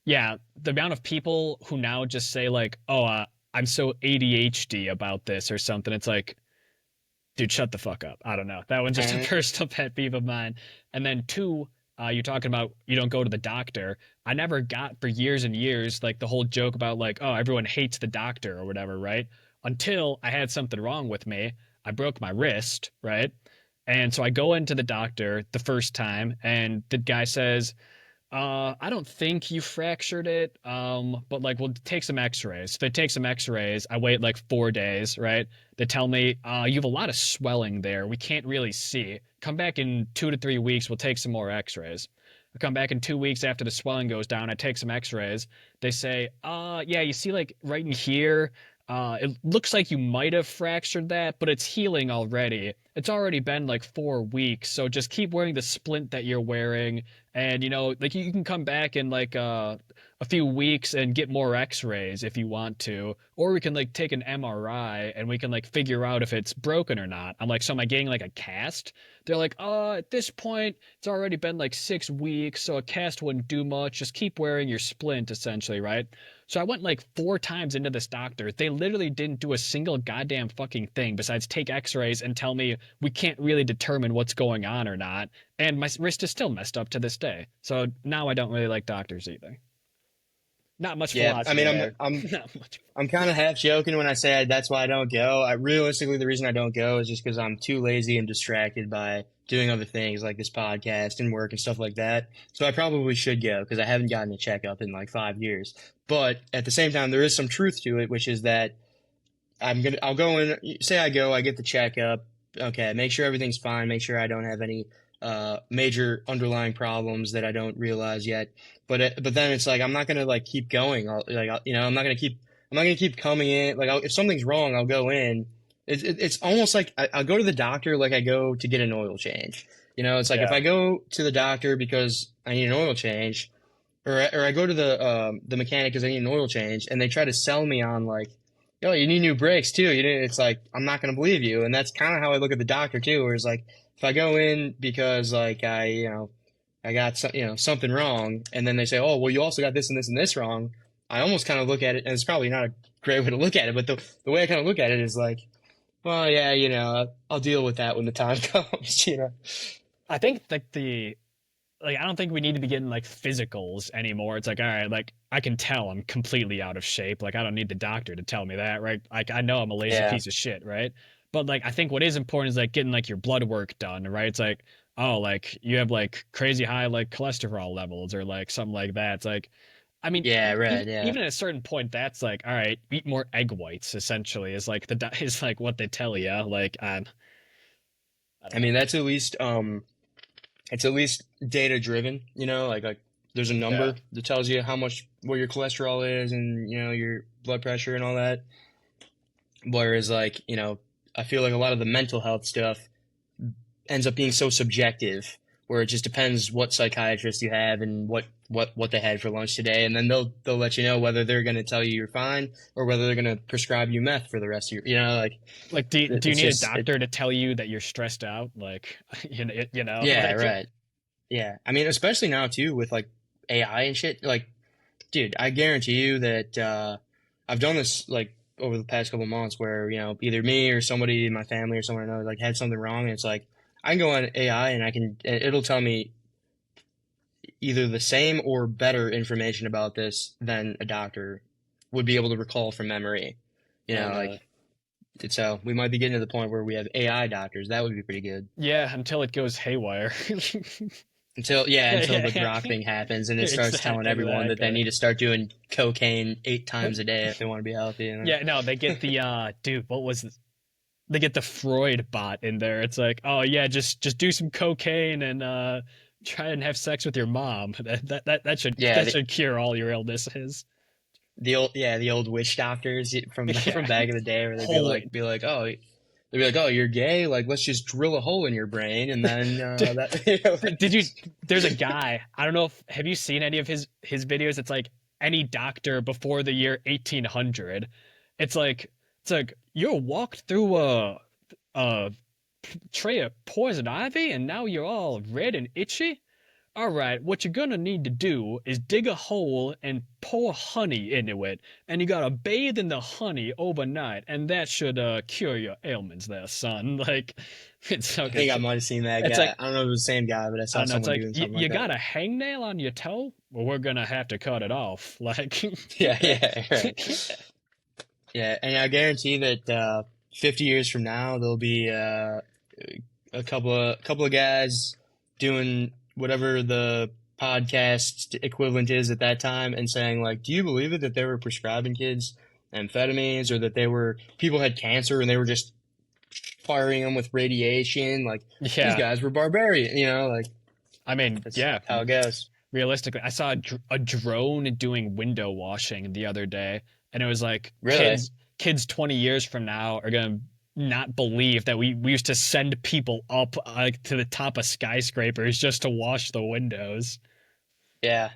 Speaker 1: yeah, the amount of people who now just say like, "Oh, I'm so ADHD about this" or something. It's like, dude, shut the fuck up. I don't know. That one's just a
Speaker 2: Mhm.
Speaker 1: personal pet peeve of mine. And then two, you're talking about you don't go to the doctor. I never got for years and years like the whole joke about like, oh, everyone hates the doctor or whatever, right? Until I had something wrong with me. I broke my wrist, right? And so I go into the doctor the first time, and the guy says, I don't think you fractured it. But like we'll take some x-rays. So they take some x-rays. I wait like 4 days, right? They tell me, you have a lot of swelling there. We can't really see. Come back in 2 to 3 weeks, we'll take some more x-rays. I come back in 2 weeks after the swelling goes down, I take some x-rays. They say, yeah, you see like right in here, it looks like you might have fractured that, but it's healing already. It's already been like 4 weeks, so just keep wearing the splint that you're wearing, and like you can come back in like a few weeks and get more x-rays if you want to, or we can like take an MRI and we can like figure out if it's broken or not. I'm like, so am I getting like a cast? They're like, at this point it's already been like 6 weeks, so a cast wouldn't do much. Just keep wearing your splint, essentially, right? So I went like 4 times into this doctor. They literally didn't do a single goddamn fucking thing besides take x-rays and tell me we can't really determine what's going on or not. And my wrist is still messed up to this day. So now I don't really like doctors either. Not much
Speaker 2: Yeah, I
Speaker 1: philosophy
Speaker 2: mean,
Speaker 1: there.
Speaker 2: I'm
Speaker 1: Not much.
Speaker 2: I'm kind of half joking when I say that's why I don't go. Realistically, the reason I don't go is just because I'm too lazy and distracted by doing other things like this podcast and work and stuff like that. So I probably should go because I haven't gotten a checkup in like 5 years. But at the same time, there is some truth to it, which is that I'll go in, say I go, I get the checkup. Okay, make sure everything's fine. Make sure I don't have any major underlying problems that I don't realize yet. But then it's like I'm not gonna like keep going. I'm not gonna keep coming in. Like if something's wrong, I'll go in. It's almost like I'll go to the doctor like I go to get an oil change. It's like if
Speaker 1: Yeah.
Speaker 2: I go to the doctor because I need an oil change, or I go to the mechanic because I need an oil change, and they try to sell me on like, yo, you need new brakes too. It's like I'm not gonna believe you, and that's kind of how I look at the doctor too. Where it's like if I go in because like I got something wrong, and then they say, oh well, you also got this and this and this wrong. I almost kind of look at it, and it's probably not a great way to look at it, but the way I kind of look at it is like, well, yeah, I'll deal with that when the time comes.
Speaker 1: I think like I don't think we need to be getting like physicals anymore. It's like, all right, like I can tell I'm completely out of shape. Like I don't need the doctor to tell me that, right? Like I know I'm a lazy
Speaker 2: Yeah.
Speaker 1: piece of shit, right? But like I think what is important is like getting like your blood work done, right? It's like, oh, like you have like crazy high like cholesterol levels or like something like that. It's like, I mean,
Speaker 2: Yeah, right,
Speaker 1: even
Speaker 2: yeah.
Speaker 1: even at a certain point, that's like, all right, eat more egg whites. Essentially, is like is like what they tell you. Like, I don't
Speaker 2: I
Speaker 1: know.
Speaker 2: mean, that's at least it's at least data driven, like there's a
Speaker 1: Yeah.
Speaker 2: number that tells you how much what your cholesterol is and your blood pressure and all that. Whereas like, I feel like a lot of the mental health stuff ends up being so subjective where it just depends what psychiatrist you have and what they had for lunch today, and then they'll let you know whether they're going to tell you you're fine or whether they're going to prescribe you meth for the rest of like
Speaker 1: Like, do you
Speaker 2: it's
Speaker 1: need a
Speaker 2: just
Speaker 1: doctor to tell you that you're stressed out? Like,
Speaker 2: yeah,
Speaker 1: like,
Speaker 2: right. Yeah. I mean, especially now too with like AI and shit. Like, dude, I guarantee you that I've done this like over the past couple months where, either me or somebody in my family or someone I know like had something wrong, and it's like I can go on AI and it'll tell me either the same or better information about this than a doctor would be able to recall from memory.
Speaker 1: uh,
Speaker 2: Like so we might be getting to the point where we have AI doctors. That would be pretty good.
Speaker 1: yeah, until it goes haywire.
Speaker 2: Until
Speaker 1: Yeah,
Speaker 2: the
Speaker 1: yeah,
Speaker 2: Grok thing happens and it starts telling everyone that they
Speaker 1: exactly.
Speaker 2: need to start doing cocaine 8 times a day if they want to be healthy.
Speaker 1: Yeah, no, they get the dude, what was this? They get the Freud bot in there. It's like, oh yeah, just do some cocaine and try and have sex with your mom. That
Speaker 2: Yeah,
Speaker 1: that should cure all your illnesses.
Speaker 2: the old witch doctors from
Speaker 1: Yeah.
Speaker 2: back in the day, where they'd
Speaker 1: Holy.
Speaker 2: they'd be like, oh, you're gay, like let's just drill a hole in your brain, and then
Speaker 1: Did,
Speaker 2: that
Speaker 1: did you? There's a guy. I don't know if have you seen any of his videos? It's like any doctor before the year 1800. It's like you walked through a tray of poison ivy and now you're all red and itchy. All right, what you're gonna need to do is dig a hole and pour honey into it, and you gotta bathe in the honey overnight, and that should cure your ailments, there, son. Like, it's
Speaker 2: I
Speaker 1: okay.
Speaker 2: think I might have seen that
Speaker 1: It's
Speaker 2: guy.
Speaker 1: like
Speaker 2: I don't know if it was the same guy, but I
Speaker 1: I
Speaker 2: saw
Speaker 1: don't know. It's
Speaker 2: someone
Speaker 1: like
Speaker 2: doing
Speaker 1: you,
Speaker 2: something like
Speaker 1: you
Speaker 2: that.
Speaker 1: got a hangnail on your toe. Well, we're gonna have to cut it off. Like,
Speaker 2: Yeah, yeah, right. Yeah, and I guarantee that 50 years from now there'll be a couple of guys doing whatever the podcast equivalent is at that time and saying like, "Do you believe it that they were prescribing kids amphetamines or that they were people had cancer and they were just firing them with radiation? Like these
Speaker 1: yeah.
Speaker 2: guys were barbarian, like
Speaker 1: I mean,
Speaker 2: that's
Speaker 1: yeah.
Speaker 2: how it goes."
Speaker 1: Realistically, I saw a drone doing window washing the other day, and it was like
Speaker 2: Really?
Speaker 1: kids 20 years from now are gonna not believe that we used to send people up to the top of skyscrapers just to wash the windows.
Speaker 2: Yeah.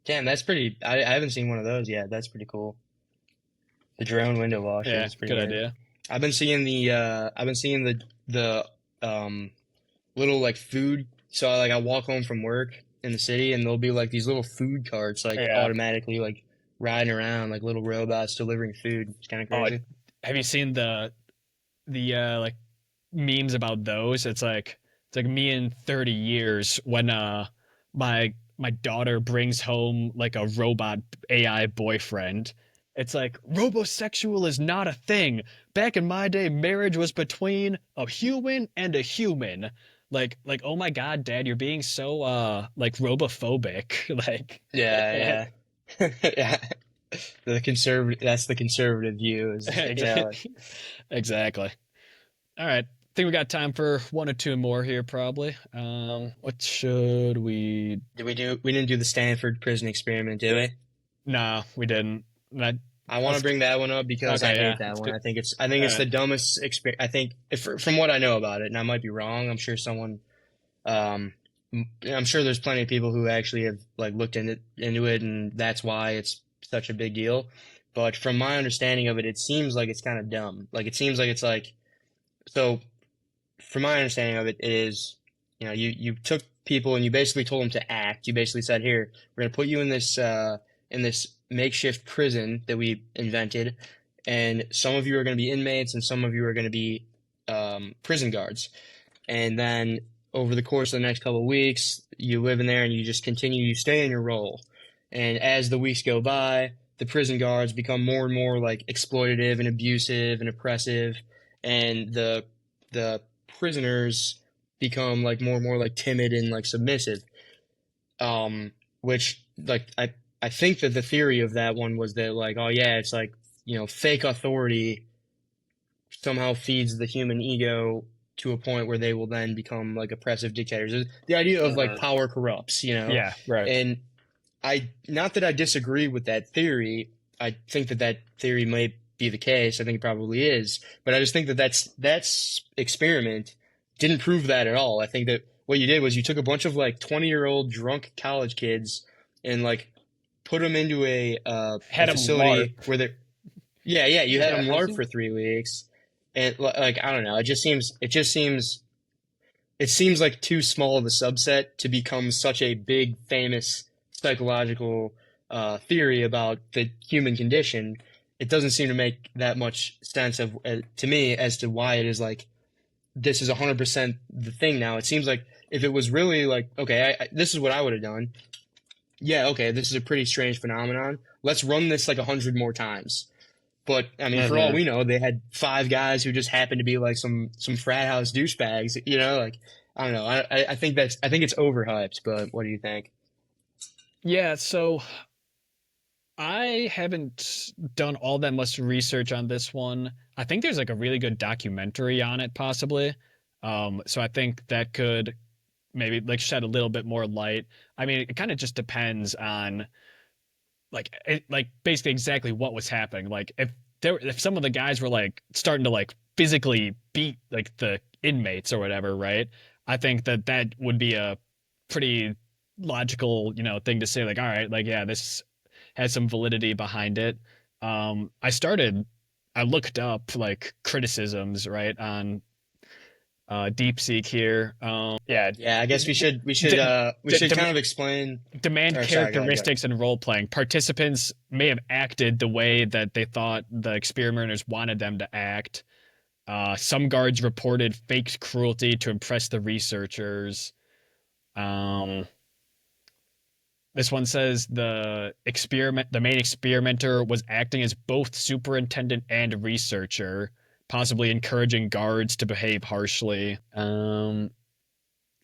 Speaker 2: Damn, that's pretty. I haven't seen one of those yet. That's pretty cool. The drone window washers
Speaker 1: Yeah,
Speaker 2: is pretty
Speaker 1: good
Speaker 2: good.
Speaker 1: idea.
Speaker 2: I've been seeing the little like food. So I walk home from work in the city and there'll be like these little food carts like
Speaker 1: Yeah.
Speaker 2: automatically like riding around like little robots delivering food. It's kind of
Speaker 1: Oh,
Speaker 2: crazy.
Speaker 1: have you seen the like memes about those? It's like me in 30 years when my daughter brings home like a robot AI boyfriend. It's like robosexual is not a thing. Back in my day, marriage was between a human and a human. Oh my God, Dad, you're being so like robophobic. Like
Speaker 2: Yeah, yeah. Yeah. That's the conservative view is
Speaker 1: exactly. All right. I think we got time for one or two more here, probably. What should we?
Speaker 2: we didn't do the Stanford prison experiment, did we?
Speaker 1: No, we didn't. That,
Speaker 2: I want to
Speaker 1: let's.
Speaker 2: bring that one up because I
Speaker 1: Okay, yeah.
Speaker 2: hate that
Speaker 1: Let's
Speaker 2: one.
Speaker 1: do.
Speaker 2: I think
Speaker 1: All
Speaker 2: it's
Speaker 1: right.
Speaker 2: the dumbest experience. I think from what I know about it, and I might be wrong. I'm sure someone, um, I'm sure there's plenty of people who actually have like looked into it, and that's why it's such a big deal. But from my understanding of it, it seems like it's kind of dumb. Like it seems like it's like so. From my understanding of it, it is you took people and you basically told them to act. You basically said, "Here, we're gonna put you in this makeshift prison that we invented, and some of you are gonna be inmates and some of you are gonna be prison guards." And then over the course of the next couple of weeks, you live in there and you just continue. You stay in your role, and as the weeks go by, the prison guards become more and more like exploitative and abusive and oppressive, and the prisoners become like more and more like timid and like submissive. Which like I think that the theory of that one was that like, oh yeah, it's like fake authority somehow feeds the human ego to a point where they will then become like oppressive dictators. The idea of like
Speaker 1: Uh,
Speaker 2: power corrupts.
Speaker 1: yeah, right.
Speaker 2: And I not that I disagree with that theory. I think that that theory may be the case. I think it probably is, but I just think that that's experiment didn't prove that at all. I think that what you did was you took a bunch of like 20-year-old drunk college kids and like put them into a
Speaker 1: Had him LARP.
Speaker 2: facility where they're yeah, you had
Speaker 1: Yeah.
Speaker 2: them LARP for 3 weeks, and like I don't know, it seems like too small of a subset to become such a big famous psychological theory about the human condition. It doesn't seem to make that much sense to me as to why it is like this is 100% the thing now. It seems like if it was really like okay, this is what I would have done. Yeah, okay, this is a pretty strange phenomenon. Let's run this like 100 more times. But I mean, for all
Speaker 1: Hmm.
Speaker 2: we know, they had five guys who just happened to be like some frat house douchebags. Like I don't know. I think it's overhyped. But what do you think?
Speaker 1: Yeah, so I haven't done all that much research on this one. I think there's like a really good documentary on it, possibly. So I think that could maybe like shed a little bit more light. I mean, it kind of just depends on like basically exactly what was happening. Like if some of the guys were like starting to like physically beat like the inmates or whatever, right? I think that that would be a pretty logical, thing to say. Like, all right, like yeah, this has some validity behind it. I looked up like criticisms, right, on DeepSeek here. Yeah,
Speaker 2: Yeah, I guess
Speaker 1: d-
Speaker 2: we
Speaker 1: d-
Speaker 2: should kind
Speaker 1: demand
Speaker 2: of explain.
Speaker 1: demand
Speaker 2: Or sorry, go ahead.
Speaker 1: characteristics in role playing. Participants may have acted the way that they thought the experimenters wanted them to act. Some guards reported faked cruelty to impress the researchers. Um, this one says the main experimenter was acting as both superintendent and researcher, possibly encouraging guards to behave harshly.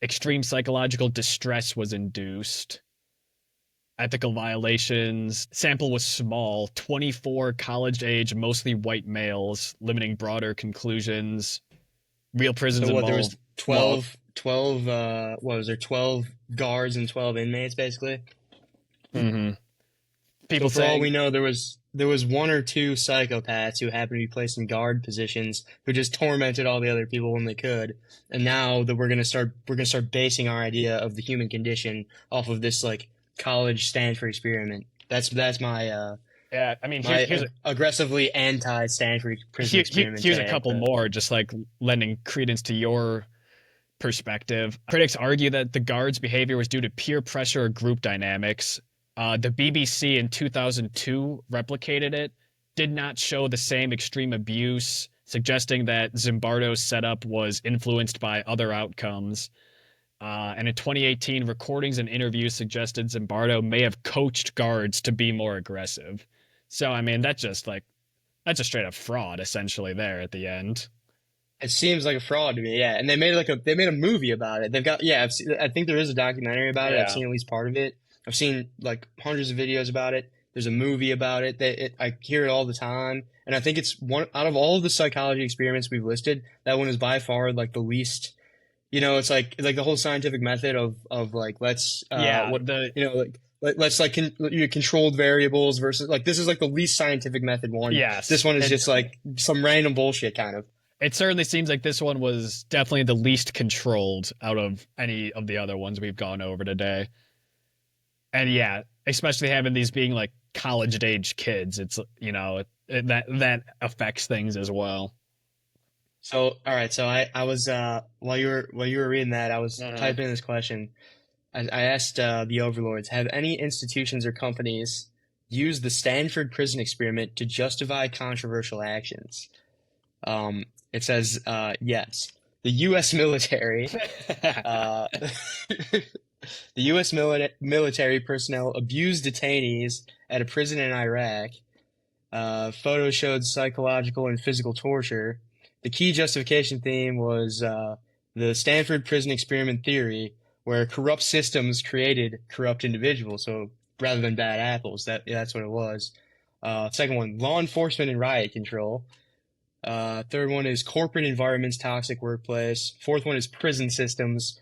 Speaker 1: Extreme psychological distress was induced. Ethical violations. Sample was small, 24 college age, mostly white males, limiting broader conclusions. Real prisons
Speaker 2: So what? There
Speaker 1: involve
Speaker 2: was
Speaker 1: law.
Speaker 2: 12. What was there? 12 guards and 12 inmates, basically.
Speaker 1: Hmm.
Speaker 2: So
Speaker 1: People
Speaker 2: for all we
Speaker 1: saying,
Speaker 2: know, there was one or two psychopaths who happened to be placed in guard positions who just tormented all the other people when they could. And now that we're gonna start basing our idea of the human condition off of this like college Stanford experiment. That's my
Speaker 1: yeah, I mean,
Speaker 2: my aggressively anti Stanford prison experiment
Speaker 1: here's a
Speaker 2: tag.
Speaker 1: couple
Speaker 2: But
Speaker 1: more, just like lending credence to your perspective. Critics argue that the guards' behavior was due to peer pressure or group dynamics. The BBC in 2002 replicated it, did not show the same extreme abuse, suggesting that Zimbardo's setup was influenced by other outcomes. And in 2018, recordings and interviews suggested Zimbardo may have coached guards to be more aggressive. So, I mean, that's a straight up fraud, essentially, there at the end.
Speaker 2: it seems like a fraud to me, yeah. And they made a movie about it. They've got yeah. I think there is a documentary about it. I've
Speaker 1: Yeah.
Speaker 2: seen at least part of it. I've seen like hundreds of videos about it. There's a movie about it. I hear it all the time, and I think it's one out of all of the psychology experiments we've listed. That one is by far like the least. It's like the whole scientific method of like let's
Speaker 1: Yeah,
Speaker 2: what like let's like controlled variables versus like this is like the least scientific method one. This
Speaker 1: yes.
Speaker 2: one is
Speaker 1: And
Speaker 2: just like some random bullshit kind of.
Speaker 1: it certainly seems like this one was definitely the least controlled out of any of the other ones we've gone over today. And yeah, especially having these being like college age kids, it's that affects things as well.
Speaker 2: So, all right. So I was while you were reading that, I was
Speaker 1: Hmm.
Speaker 2: typing in this question. I asked the overlords, have any institutions or companies used the Stanford prison experiment to justify controversial actions? It says yes. The U.S. military, uh, the U.S. military personnel abused detainees at a prison in Iraq. Photos showed psychological and physical torture. The key justification theme was the Stanford prison experiment theory, where corrupt systems created corrupt individuals. So rather than bad apples, that's what it was. Second one, law enforcement and riot control. Third one is corporate environments, toxic workplace. Fourth one is prison systems,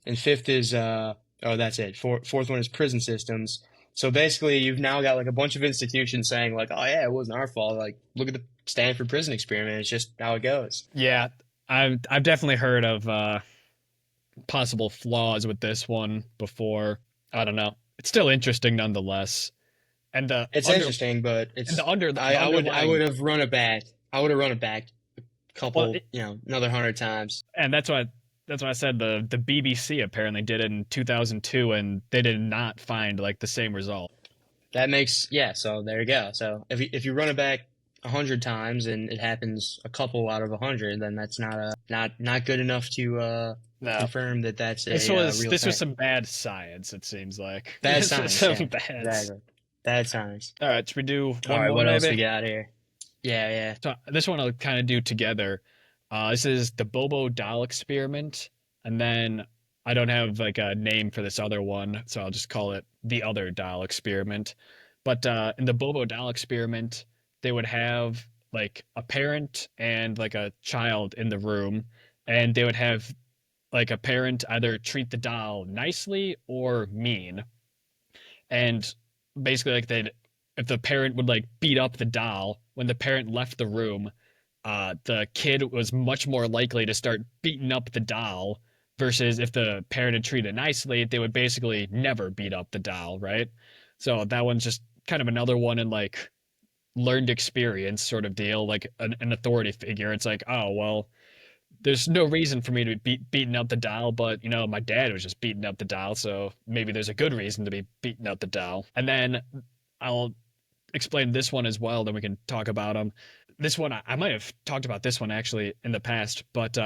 Speaker 2: and fifth is oh that's it. Fourth one is prison systems. So basically, you've now got like a bunch of institutions saying like, oh yeah, it wasn't our fault. Like, look at the Stanford prison experiment. It's just how it goes.
Speaker 1: Yeah, I've definitely heard of possible flaws with this one before. I don't know. It's still interesting nonetheless. And the
Speaker 2: It's
Speaker 1: under
Speaker 2: interesting, but
Speaker 1: and
Speaker 2: it's
Speaker 1: the
Speaker 2: I would
Speaker 1: underlying
Speaker 2: have run it back. I would have run it back a
Speaker 1: well,
Speaker 2: couple, another 100 times.
Speaker 1: and that's why I said the BBC apparently did it in 2002 and they did not find like the same result.
Speaker 2: That makes yeah. So there you go. So if you run it back 100 times and it happens a couple out of 100, then that's not good enough to
Speaker 1: No.
Speaker 2: confirm that that's
Speaker 1: This
Speaker 2: a
Speaker 1: was
Speaker 2: real
Speaker 1: this was
Speaker 2: thing.
Speaker 1: some bad science, it seems like.
Speaker 2: Bad
Speaker 1: This was
Speaker 2: science,
Speaker 1: some
Speaker 2: yeah,
Speaker 1: bad.
Speaker 2: exactly. Bad science.
Speaker 1: All right, should we do
Speaker 2: All
Speaker 1: one
Speaker 2: right,
Speaker 1: more
Speaker 2: what else we
Speaker 1: maybe?
Speaker 2: got here? Yeah, yeah.
Speaker 1: So this one I'll kind of do together. This is the Bobo doll experiment, and then I don't have like a name for this other one, so I'll just call it the other doll experiment. But in the Bobo doll experiment, they would have like a parent and like a child in the room, and they would have like a parent either treat the doll nicely or mean, and basically like they'd if the parent would like beat up the doll when the parent left the room, the kid was much more likely to start beating up the doll versus if the parent had treated it nicely, they would basically never beat up the doll, right? So that one's just kind of another one in like learned experience sort of deal, like an authority figure. It's like, oh well, there's no reason for me to be beating up the doll, but you know, my dad was just beating up the doll, so maybe there's a good reason to be beating up the doll. And then I'll explain this one as well, then we can talk about them. This one, I might have talked about this one actually in the past, but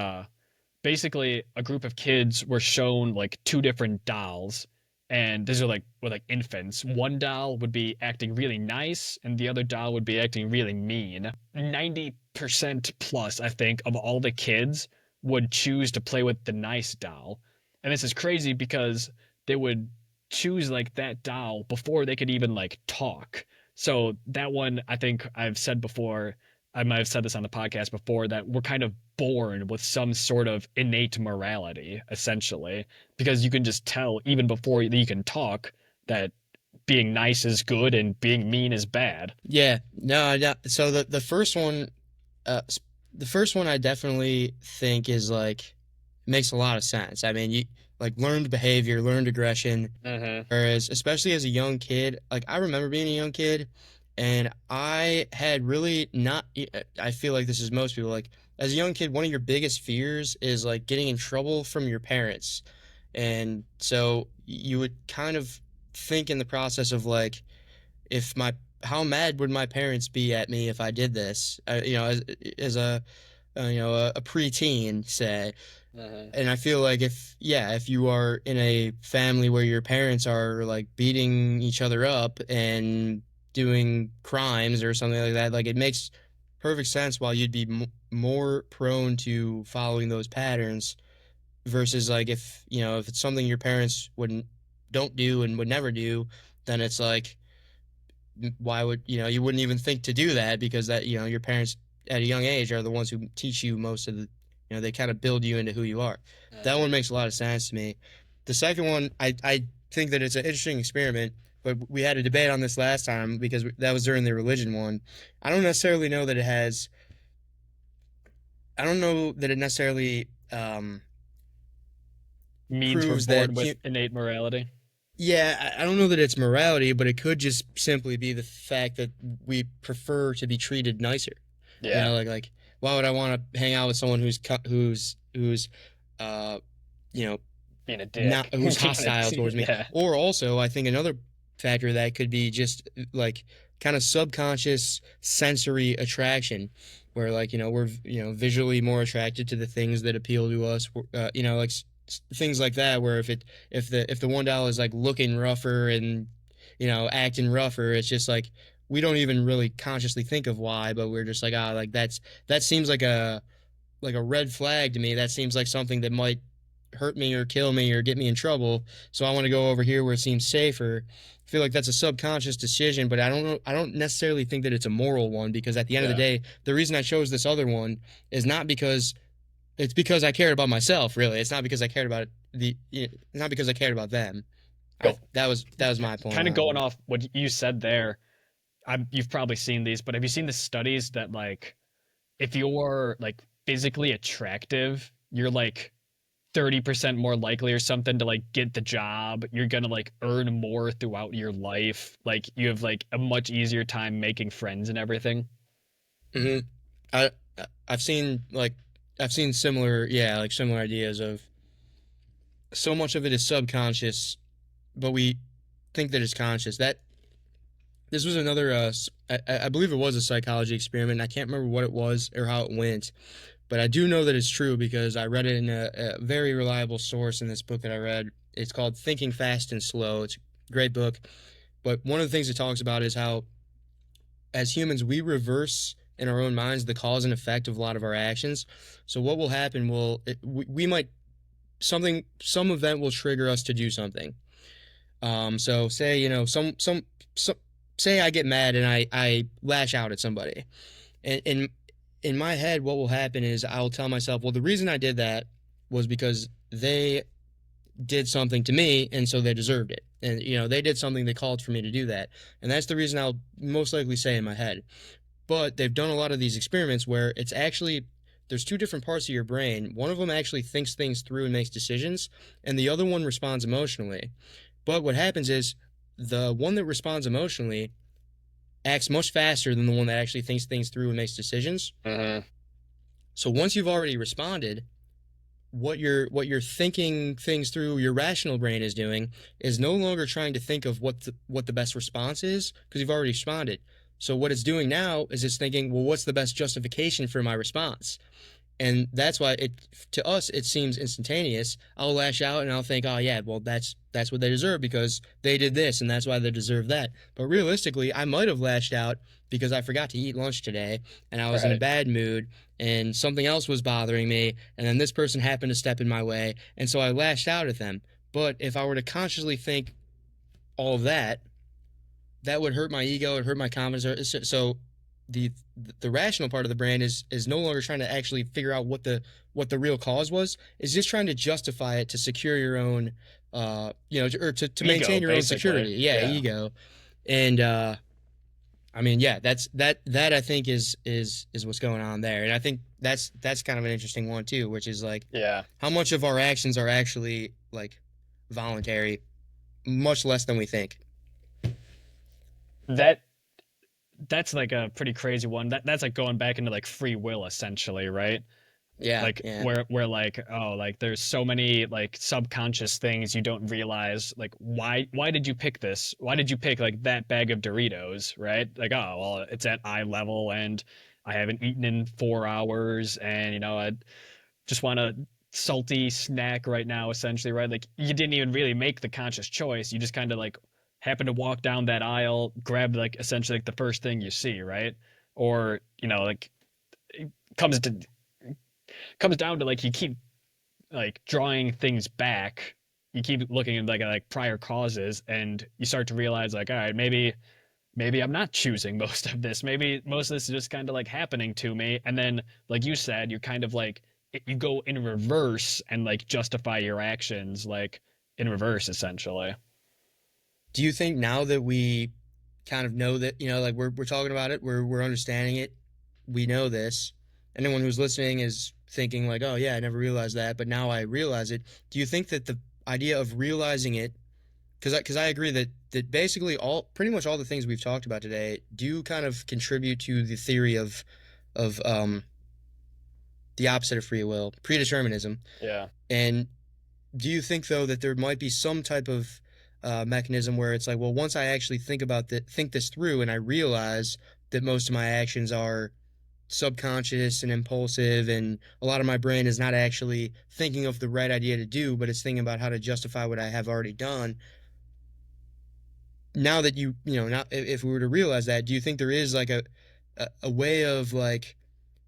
Speaker 1: basically a group of kids were shown like two different dolls, and these are like were like infants. One doll would be acting really nice and the other doll would be acting really mean. 90% plus, I think, of all the kids would choose to play with the nice doll. And this is crazy because they would choose like that doll before they could even like talk. So that one, I think I've said before, I might have said this on the podcast before, that we're kind of born with some sort of innate morality, essentially, because you can just tell even before you can talk that being nice is good and being mean is bad.
Speaker 2: Yeah, no, no. So uh, the first one I definitely think is like makes a lot of sense. I mean, you like learned behavior, learned aggression.
Speaker 1: Hmm.
Speaker 2: Whereas, especially as a young kid, like I remember being a young kid, and I had really not. I feel like this is most people. Like as a young kid, one of your biggest fears is like getting in trouble from your parents, and so you would kind of think in the process of like if my how mad would my parents be at me if I did this? As a preteen, say.
Speaker 1: Hmm.
Speaker 2: And I feel like if you are in a family where your parents are like beating each other up and doing crimes or something like that, like it makes perfect sense why you'd be m more prone to following those patterns versus like if it's something your parents wouldn't don't do and would never do, then it's like why would you wouldn't even think to do that because that your parents at a young age are the ones who teach you most of the they kind of build you into who you are. That one makes a lot of sense to me. The second one, I think that it's an interesting experiment, but we had a debate on this last time because that was during the religion one. I don't necessarily know that it has. I don't know that it necessarily
Speaker 1: Means we're
Speaker 2: proves that
Speaker 1: born with innate morality.
Speaker 2: yeah, I don't know that it's morality, but it could just simply be the fact that we prefer to be treated nicer.
Speaker 1: Yeah,
Speaker 2: Like why would I want to hang out with someone who's uh you know
Speaker 1: being a
Speaker 2: not
Speaker 1: dick.
Speaker 2: who's hostile towards me?
Speaker 1: Yeah,
Speaker 2: Or also, I think another factor that could be just like kind of subconscious sensory attraction, where like we're visually more attracted to the things that appeal to us. Like things like that. Where if the one doll is like looking rougher and acting rougher, it's just like we don't even really consciously think of why, but we're just like like that seems like a red flag to me. That seems like something that might hurt me or kill me or get me in trouble. So I want to go over here where it seems safer. I feel like that's a subconscious decision, but I don't know. I don't necessarily think that it's a moral one because at the end of the
Speaker 1: yeah.
Speaker 2: day, the reason I chose this other one is not because it's because I cared about myself. Really, it's not because I cared about it's not because I cared about them.
Speaker 1: Go.
Speaker 2: That was my point
Speaker 1: Kind of
Speaker 2: on that
Speaker 1: going
Speaker 2: one.
Speaker 1: off what you said there. You've probably seen these, but have you seen the studies that like if you're like physically attractive, you're like 30% more likely or something to like get the job. You're gonna like earn more throughout your life. Like you have like a much easier time making friends and everything.
Speaker 2: hmm I I've seen like I've seen similar like similar ideas of so much of it is subconscious, but we think that it's conscious. That this was another I believe it was a psychology experiment. I can't remember what it was or how it went, but I do know that it's true because I read it in a very reliable source in this book that I read. It's called Thinking Fast and Slow. It's a great book, but one of the things it talks about is how as humans we reverse in our own minds the cause and effect of a lot of our actions. So what will happen we might some event will trigger us to do something. So say some say I get mad and I lash out at somebody. And in my head, what will happen is I'll tell myself, well, the reason I did that was because did something to me, and so they deserved it. And they did something, they called for me to do that, and that's the reason I'll most likely say in my head. But they've done a lot of these experiments where it's actually there's two different parts of your brain. One of them actually thinks things through and makes decisions, and the other one responds emotionally. But what happens is the one that responds emotionally acts much faster than the one that actually thinks things through and makes decisions.
Speaker 1: Hmm.
Speaker 2: So once you've already responded, what you're thinking things through, your rational brain is doing is no longer trying to think of what the best response is because you've already responded. So what it's doing now is it's thinking, well, what's the best justification for my response? And that's why it to us it seems instantaneous. I'll lash out and I'll think, oh yeah, well that's what they deserve because they did this and that's why they deserve that. But realistically, I might have lashed out because I forgot to eat lunch today and I was in a
Speaker 1: Right.
Speaker 2: bad mood and something else was bothering me and then this person happened to step in my way and so I lashed out at them. But if I were to consciously think all of that, that would hurt my ego, it hurt my confidence. So the the rational part of the brain is no longer trying to actually figure out what the real cause was. It's just trying to justify it to secure your own or to
Speaker 1: Ego,
Speaker 2: maintain your own
Speaker 1: basically.
Speaker 2: security. Yeah,
Speaker 1: Yeah.
Speaker 2: ego. And I mean, yeah, that I think is what's going on there. And I think that's kind of an interesting one too, which is like
Speaker 1: Yeah.
Speaker 2: how much of our actions are actually like voluntary, much less than we think.
Speaker 1: That that's like a pretty crazy one. That's like going back into like free will essentially, right?
Speaker 2: Yeah,
Speaker 1: Like
Speaker 2: yeah.
Speaker 1: where like oh like there's so many like subconscious things you don't realize like why did you pick this? Why did you pick like that bag of Doritos, right? Like oh well it's at eye level and I haven't eaten in 4 hours and I just want a salty snack right now essentially, right? Like you didn't even really make the conscious choice. You just kind of like happen to walk down that aisle, grab like essentially like the first thing you see, right? Or like it comes down to like you keep like drawing things back. You keep looking at like prior causes, and you start to realize like, all right, maybe I'm not choosing most of this. Maybe most of this is just kind of like happening to me. And then, like you said, you're kind of like you go in reverse and like justify your actions like in reverse, essentially.
Speaker 2: Do you think now that we kind of know that, like we're talking about it, we're understanding it, we know this. Anyone who's listening is thinking like, "Oh yeah, I never realized that, but now I realize it." Do you think that the idea of realizing it, because I agree that basically all pretty much all the things we've talked about today do kind of contribute to the theory of the opposite of free will, predeterminism.
Speaker 1: Yeah.
Speaker 2: And do you think though that there might be some type of mechanism where it's like, well, once I actually think this through, and I realize that most of my actions are subconscious and impulsive, and a lot of my brain is not actually thinking of the right idea to do, but it's thinking about how to justify what I have already done. Now that now if we were to realize that, do you think there is like a way of like,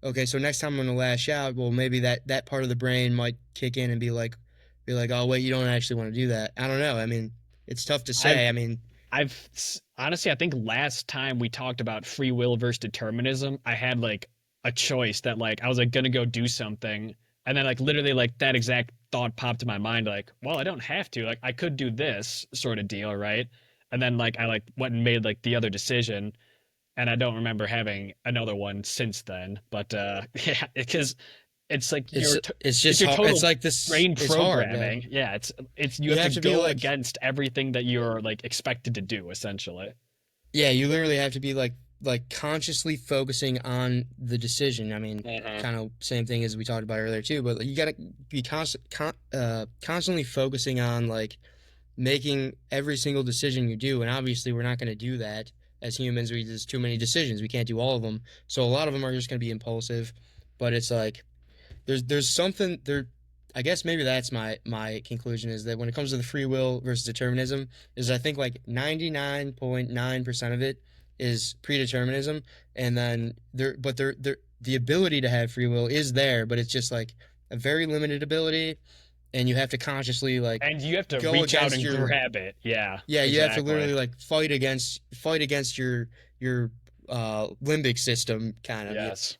Speaker 2: okay, so next time I'm gonna lash out, well, maybe that part of the brain might kick in and be like, oh wait, you don't actually want to do that. I don't know. I mean, it's tough to
Speaker 1: I've
Speaker 2: say. I mean,
Speaker 1: honestly, I think last time we talked about free will versus determinism, I had like a choice that like I was like gonna go do something, and then like literally like that exact thought popped in my mind, like, well, I don't have to, like I could do this sort of deal, right? And then like I like went and made like the other decision, and I don't remember having another one since then. But yeah, because it's like
Speaker 2: it's it's
Speaker 1: it's
Speaker 2: just
Speaker 1: your
Speaker 2: hard. It's
Speaker 1: total
Speaker 2: like this.
Speaker 1: brain
Speaker 2: It's hard.
Speaker 1: programming. Yeah, it's you
Speaker 2: You
Speaker 1: have to
Speaker 2: have to be
Speaker 1: go
Speaker 2: like,
Speaker 1: against everything that you're like expected to do essentially.
Speaker 2: yeah, you literally have to be like consciously focusing on the decision. I mean,
Speaker 1: Hmm.
Speaker 2: kind of same thing as we talked about earlier too, but you got to be constantly focusing on like making every single decision you do. And obviously, we're not going to do that as humans. There's too many decisions. We can't do all of them. So a lot of them are just going to be impulsive. But it's like there's something there. I guess maybe that's my conclusion is that when it comes to the free will versus determinism, is I think like 99.9% of it is predeterminism, and then there the ability to have free will is there, but it's just like a very limited ability, and you have to consciously like
Speaker 1: And you have to
Speaker 2: go
Speaker 1: reach out
Speaker 2: against
Speaker 1: and
Speaker 2: your
Speaker 1: grab it. Yeah,
Speaker 2: yeah, you have to
Speaker 1: exactly.
Speaker 2: literally like fight against your limbic system kind of. Yeah.
Speaker 1: Yes,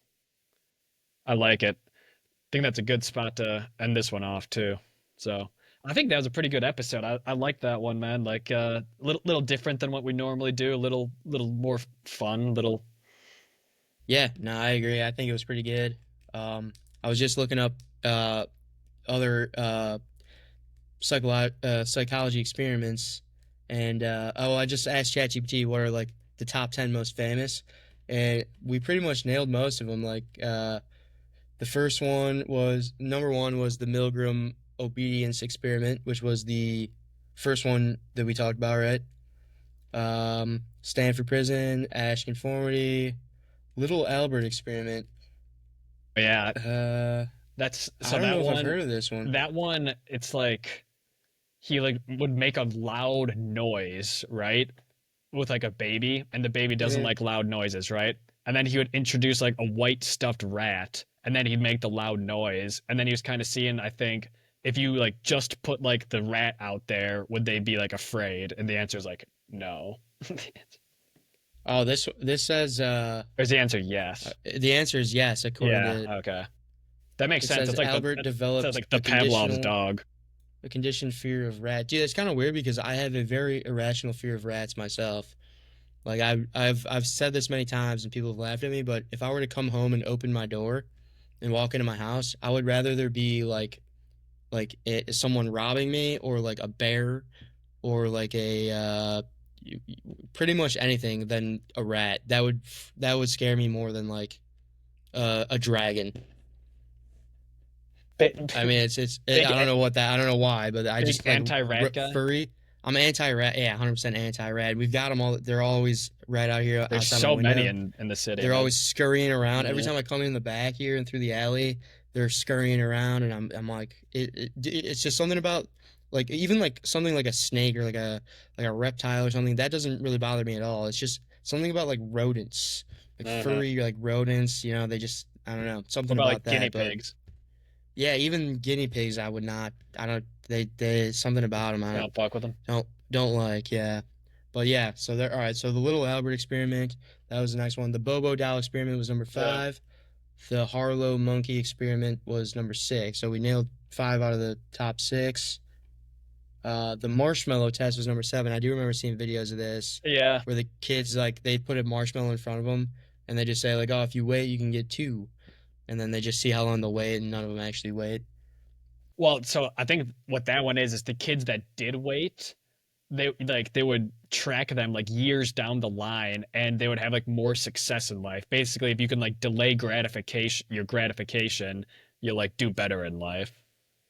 Speaker 1: I like it. I think that's a good spot to end this one off too. So I think that was a pretty good episode. I like that one, man. Like little different than what we normally do, a little more fun, little.
Speaker 2: Yeah, no, I agree. I think it was pretty good. I was just looking up uh, other psychology experiments, and I just asked ChatGPT what are like the top 10 most famous, and we pretty much nailed most of them. Like the first one was number one was the Milgram obedience experiment, which was the first one that we talked about, right? Stanford Prison, Ash conformity, Little Albert experiment.
Speaker 1: Yeah,
Speaker 2: Uh,
Speaker 1: that's
Speaker 2: I
Speaker 1: so
Speaker 2: don't
Speaker 1: that
Speaker 2: know if I've
Speaker 1: one
Speaker 2: heard of this one.
Speaker 1: that one it's like he like would make a loud noise, right? With like a baby, and the baby doesn't
Speaker 2: Yeah.
Speaker 1: like loud noises, right? And then he would introduce like a white stuffed rat, and then he'd make the loud noise. And then he was kind of seeing, I think, if you like just put like the rat out there, would they be like afraid? And the answer is like no.
Speaker 2: Oh, this says
Speaker 1: Or is the answer yes?
Speaker 2: the answer is yes, according
Speaker 1: Yeah,
Speaker 2: to
Speaker 1: okay. That makes
Speaker 2: it
Speaker 1: sense.
Speaker 2: says
Speaker 1: It's like
Speaker 2: Albert
Speaker 1: it says
Speaker 2: developed
Speaker 1: like the Pavlov's dog.
Speaker 2: a conditioned fear of rats. Dude, that's kind of weird because I have a very irrational fear of rats myself. Like I've said this many times and people have laughed at me, but if I were to come home and open my door and walk into my house, I would rather there be someone robbing me or like a bear or like a pretty much anything than a rat. That would scare me more than like a dragon.
Speaker 1: Big,
Speaker 2: I mean,
Speaker 1: big,
Speaker 2: I don't know what that. I don't know why, but I
Speaker 1: big
Speaker 2: just like
Speaker 1: anti-rat guy.
Speaker 2: furry. I'm anti-rat. Yeah, 100% anti-rat. We've got them all. They're always right out here
Speaker 1: There's
Speaker 2: outside my
Speaker 1: so many
Speaker 2: window.
Speaker 1: in the city,
Speaker 2: They're
Speaker 1: man.
Speaker 2: always scurrying around. Every
Speaker 1: Mhm.
Speaker 2: time I come in the back here and through the alley, they're scurrying around, and I'm like, it's just something about like even like something like a snake or like a reptile or something that doesn't really bother me at all. It's just something about like rodents, like
Speaker 1: Mhm.
Speaker 2: furry like rodents. You know, they just I don't know
Speaker 1: What
Speaker 2: something
Speaker 1: about
Speaker 2: about
Speaker 1: like guinea
Speaker 2: that, but.
Speaker 1: pigs?
Speaker 2: Yeah, even guinea pigs, I would not. I don't. They something about them. I
Speaker 1: You don't fuck with them?
Speaker 2: don't like. Yeah, but yeah. So there. All right. So the little Albert experiment. That was the next one. The Bobo doll experiment was number
Speaker 1: Yeah.
Speaker 2: 5. The Harlow monkey experiment was number 6. So we nailed 5 out of the top 6. The marshmallow test was number 7. I do remember seeing videos of this
Speaker 1: Yeah.
Speaker 2: where the kids like they put a marshmallow in front of them and they just say like, oh, if you wait, you can get 2, and then they just see how long they'll wait, and none of them actually wait.
Speaker 1: Well, so I think what that one is the kids that did wait, they would track them like years down the line, and they would have like more success in life. Basically, if you can like delay gratification, you'll like do better in life.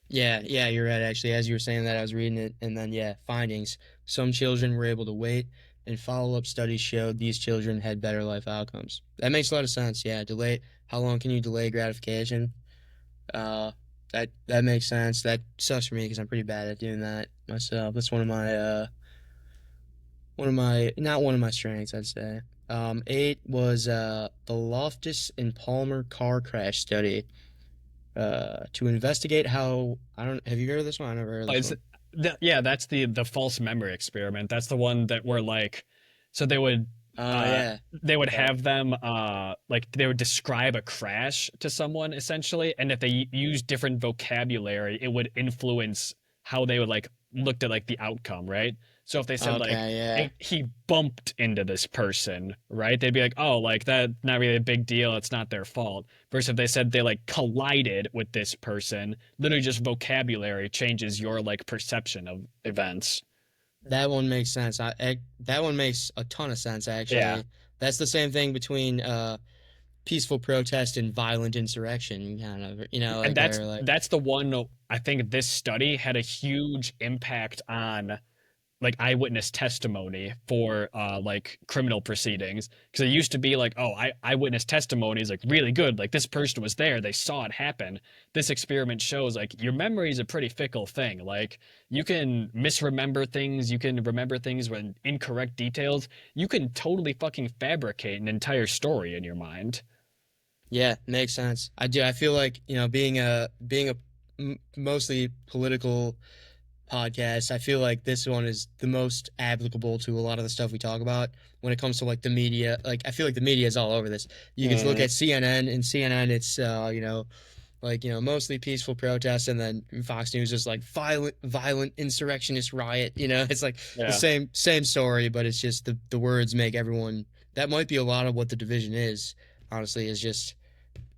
Speaker 2: Yeah, yeah, you're right. Actually, as you were saying that, I was reading it, and then yeah, findings. Some children were able to wait, and follow-up studies showed these children had better life outcomes. That makes a lot of sense. Yeah, delay. How long can you delay gratification? Uh, that makes sense. That sucks for me because I'm pretty bad at doing that myself. That's not one of my strengths, I'd say. 8 was the Loftus and Palmer car crash study. To investigate how I don't have you heard of this one? I never heard of this
Speaker 1: Is
Speaker 2: one.
Speaker 1: yeah, that's the false memory experiment. That's the one that were like, so
Speaker 2: Oh
Speaker 1: uh
Speaker 2: yeah.
Speaker 1: they would
Speaker 2: Yeah.
Speaker 1: have them like they would describe a crash to someone essentially, and if they use different vocabulary, it would influence how they would like looked at like the outcome, right? So if they said like
Speaker 2: Okay, yeah.
Speaker 1: he bumped into this person, right? They'd be like, oh, like that, not really a big deal. It's not their fault. Versus if they said they like collided with this person, literally just vocabulary changes your like perception of events.
Speaker 2: That one makes sense. That one makes a ton of sense
Speaker 1: Yeah.
Speaker 2: actually. That's the same thing between peaceful protest and violent insurrection, kind of,
Speaker 1: And
Speaker 2: like they're like
Speaker 1: that's the one I think this study had a huge impact on like eyewitness testimony for like criminal proceedings, because it used to be like, oh, eyewitness testimony is like really good, like this person was there, they saw it happen. This experiment shows like your memory is a pretty fickle thing, like you can misremember things, you can remember things when incorrect details, you can totally fucking fabricate an entire story in your mind.
Speaker 2: yeah, makes sense. I do. I feel like, being a mostly political podcast, I feel like this one is the most applicable to a lot of the stuff we talk about when it comes to like the media. Like I feel like the media is all over this. You can look
Speaker 1: Mm.
Speaker 2: at CNN, and CNN it's like mostly peaceful protests, and then Fox News is like violent insurrectionist riot. It's like the
Speaker 1: Yeah.
Speaker 2: same story, but it's just the words make everyone. That might be a lot of what the division is. Honestly, is just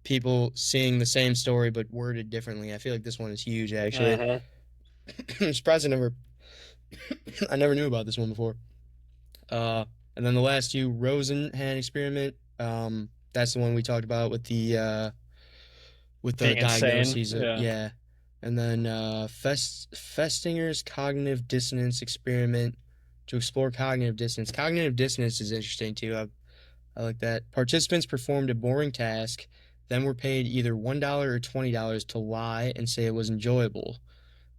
Speaker 2: people seeing the same story but worded differently. I feel like this one is huge, actually.
Speaker 1: Uh-huh.
Speaker 2: I'm surprised I never knew about this one before. Uh, and then the last two, Rosenhan experiment. That's the one we talked about with the
Speaker 1: Being insane.
Speaker 2: diagnoses.
Speaker 1: Yeah.
Speaker 2: Yeah, and then Festinger's cognitive dissonance experiment to explore cognitive dissonance. Cognitive dissonance is interesting too. I like that. Participants performed a boring task, then were paid either $1 or $20 to lie and say it was enjoyable.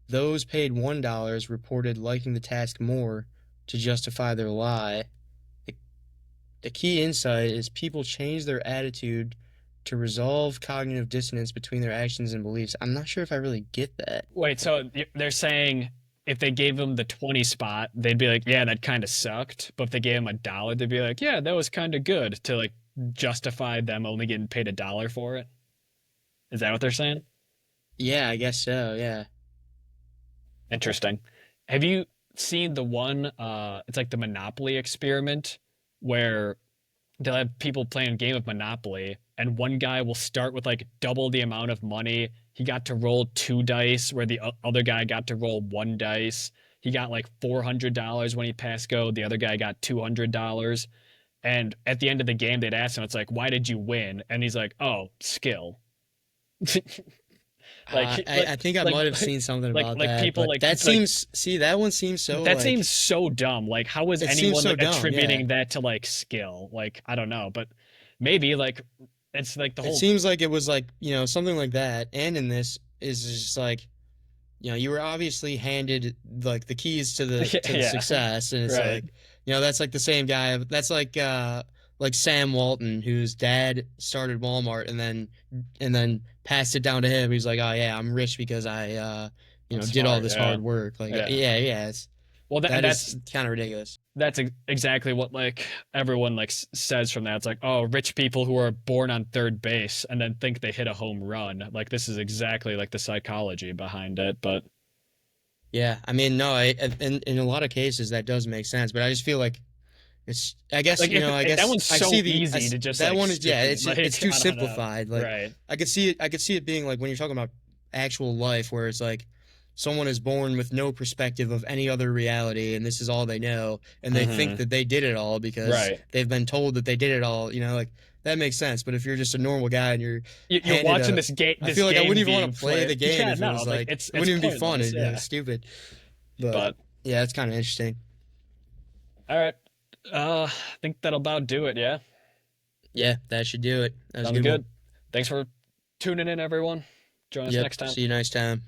Speaker 2: Those paid $1 reported liking the task more to justify their lie. The, the key insight is people change their attitude to resolve cognitive dissonance between their actions and beliefs. I'm not sure if I really get that.
Speaker 1: Wait, so they're saying if they gave him the 20 spot, they'd be like, yeah, that kind of sucked. But if they gave him $1, they'd be like, yeah, that was kind of good to like justify them only getting paid $1 for it. Is that what they're saying?
Speaker 2: Yeah, I guess so. Yeah.
Speaker 1: Interesting. Have you seen the one it's like the Monopoly experiment where they'll have people playing a game of Monopoly and one guy will start with like double the amount of money. He got to roll two dice where the other guy got to roll one dice. He got like $400 when he passed go. The other guy got $200. And at the end of the game, they'd ask him, it's like, why did you win? And he's like, oh, skill.
Speaker 2: Uh,
Speaker 1: like,
Speaker 2: I,
Speaker 1: like,
Speaker 2: I think I
Speaker 1: like,
Speaker 2: might have seen something about
Speaker 1: like
Speaker 2: that,
Speaker 1: people
Speaker 2: but
Speaker 1: like,
Speaker 2: that
Speaker 1: it's like,
Speaker 2: seems, see, that one seems so
Speaker 1: that
Speaker 2: like,
Speaker 1: seems so dumb. Like, how is
Speaker 2: it seems
Speaker 1: anyone
Speaker 2: so
Speaker 1: like
Speaker 2: dumb. Yeah.
Speaker 1: attributing that to like skill? Like, I don't know, but maybe like it's like the
Speaker 2: It
Speaker 1: whole
Speaker 2: seems like it was like, something like that. And in this is just like, you were obviously handed like the keys to the
Speaker 1: yeah,
Speaker 2: success, and it's
Speaker 1: right.
Speaker 2: like, that's like the same guy. That's like Sam Walton, whose dad started Walmart and then passed it down to him. He's like, oh yeah, I'm rich because I
Speaker 1: I'm
Speaker 2: did all
Speaker 1: smart.
Speaker 2: this
Speaker 1: Yeah,
Speaker 2: hard work. Like,
Speaker 1: yeah.
Speaker 2: yeah, yeah,
Speaker 1: Well, that, and
Speaker 2: that is kind of ridiculous.
Speaker 1: that's exactly what like everyone like says from that. It's like, oh, rich people who are born on third base and then think they hit a home run. Like this is exactly like the psychology behind it. But
Speaker 2: Yeah, I mean, no, in a lot of cases that does make sense, but I just feel like I guess,
Speaker 1: like if that one's
Speaker 2: I
Speaker 1: so
Speaker 2: see
Speaker 1: easy to just
Speaker 2: that
Speaker 1: like
Speaker 2: one is, yeah,
Speaker 1: stupid.
Speaker 2: it's
Speaker 1: Like
Speaker 2: too
Speaker 1: I don't know.
Speaker 2: simplified. Like,
Speaker 1: Right.
Speaker 2: I could see it being like when you're talking about actual life, where it's like someone is born with no perspective of any other reality, and this is all they know, and they think
Speaker 1: Hmm.
Speaker 2: that they did it all because
Speaker 1: Right.
Speaker 2: they've been told that they did it all. Like that makes sense. But if you're just a normal guy and you're
Speaker 1: You're
Speaker 2: handed
Speaker 1: watching
Speaker 2: a,
Speaker 1: this
Speaker 2: I feel like I
Speaker 1: game
Speaker 2: wouldn't even
Speaker 1: being
Speaker 2: want to play
Speaker 1: played.
Speaker 2: the game
Speaker 1: Yeah,
Speaker 2: if it
Speaker 1: no,
Speaker 2: was
Speaker 1: like
Speaker 2: like it
Speaker 1: it's
Speaker 2: wouldn't even be fun.
Speaker 1: pointless.
Speaker 2: It's
Speaker 1: Yeah.
Speaker 2: stupid. But
Speaker 1: But
Speaker 2: yeah, it's kind of interesting.
Speaker 1: all right. I think that'll about do it, yeah.
Speaker 2: Yeah, that should do it. That was a
Speaker 1: Sounds
Speaker 2: good one.
Speaker 1: good. Thanks for tuning in, everyone. Join us
Speaker 2: Yep.
Speaker 1: next time.
Speaker 2: See you next time.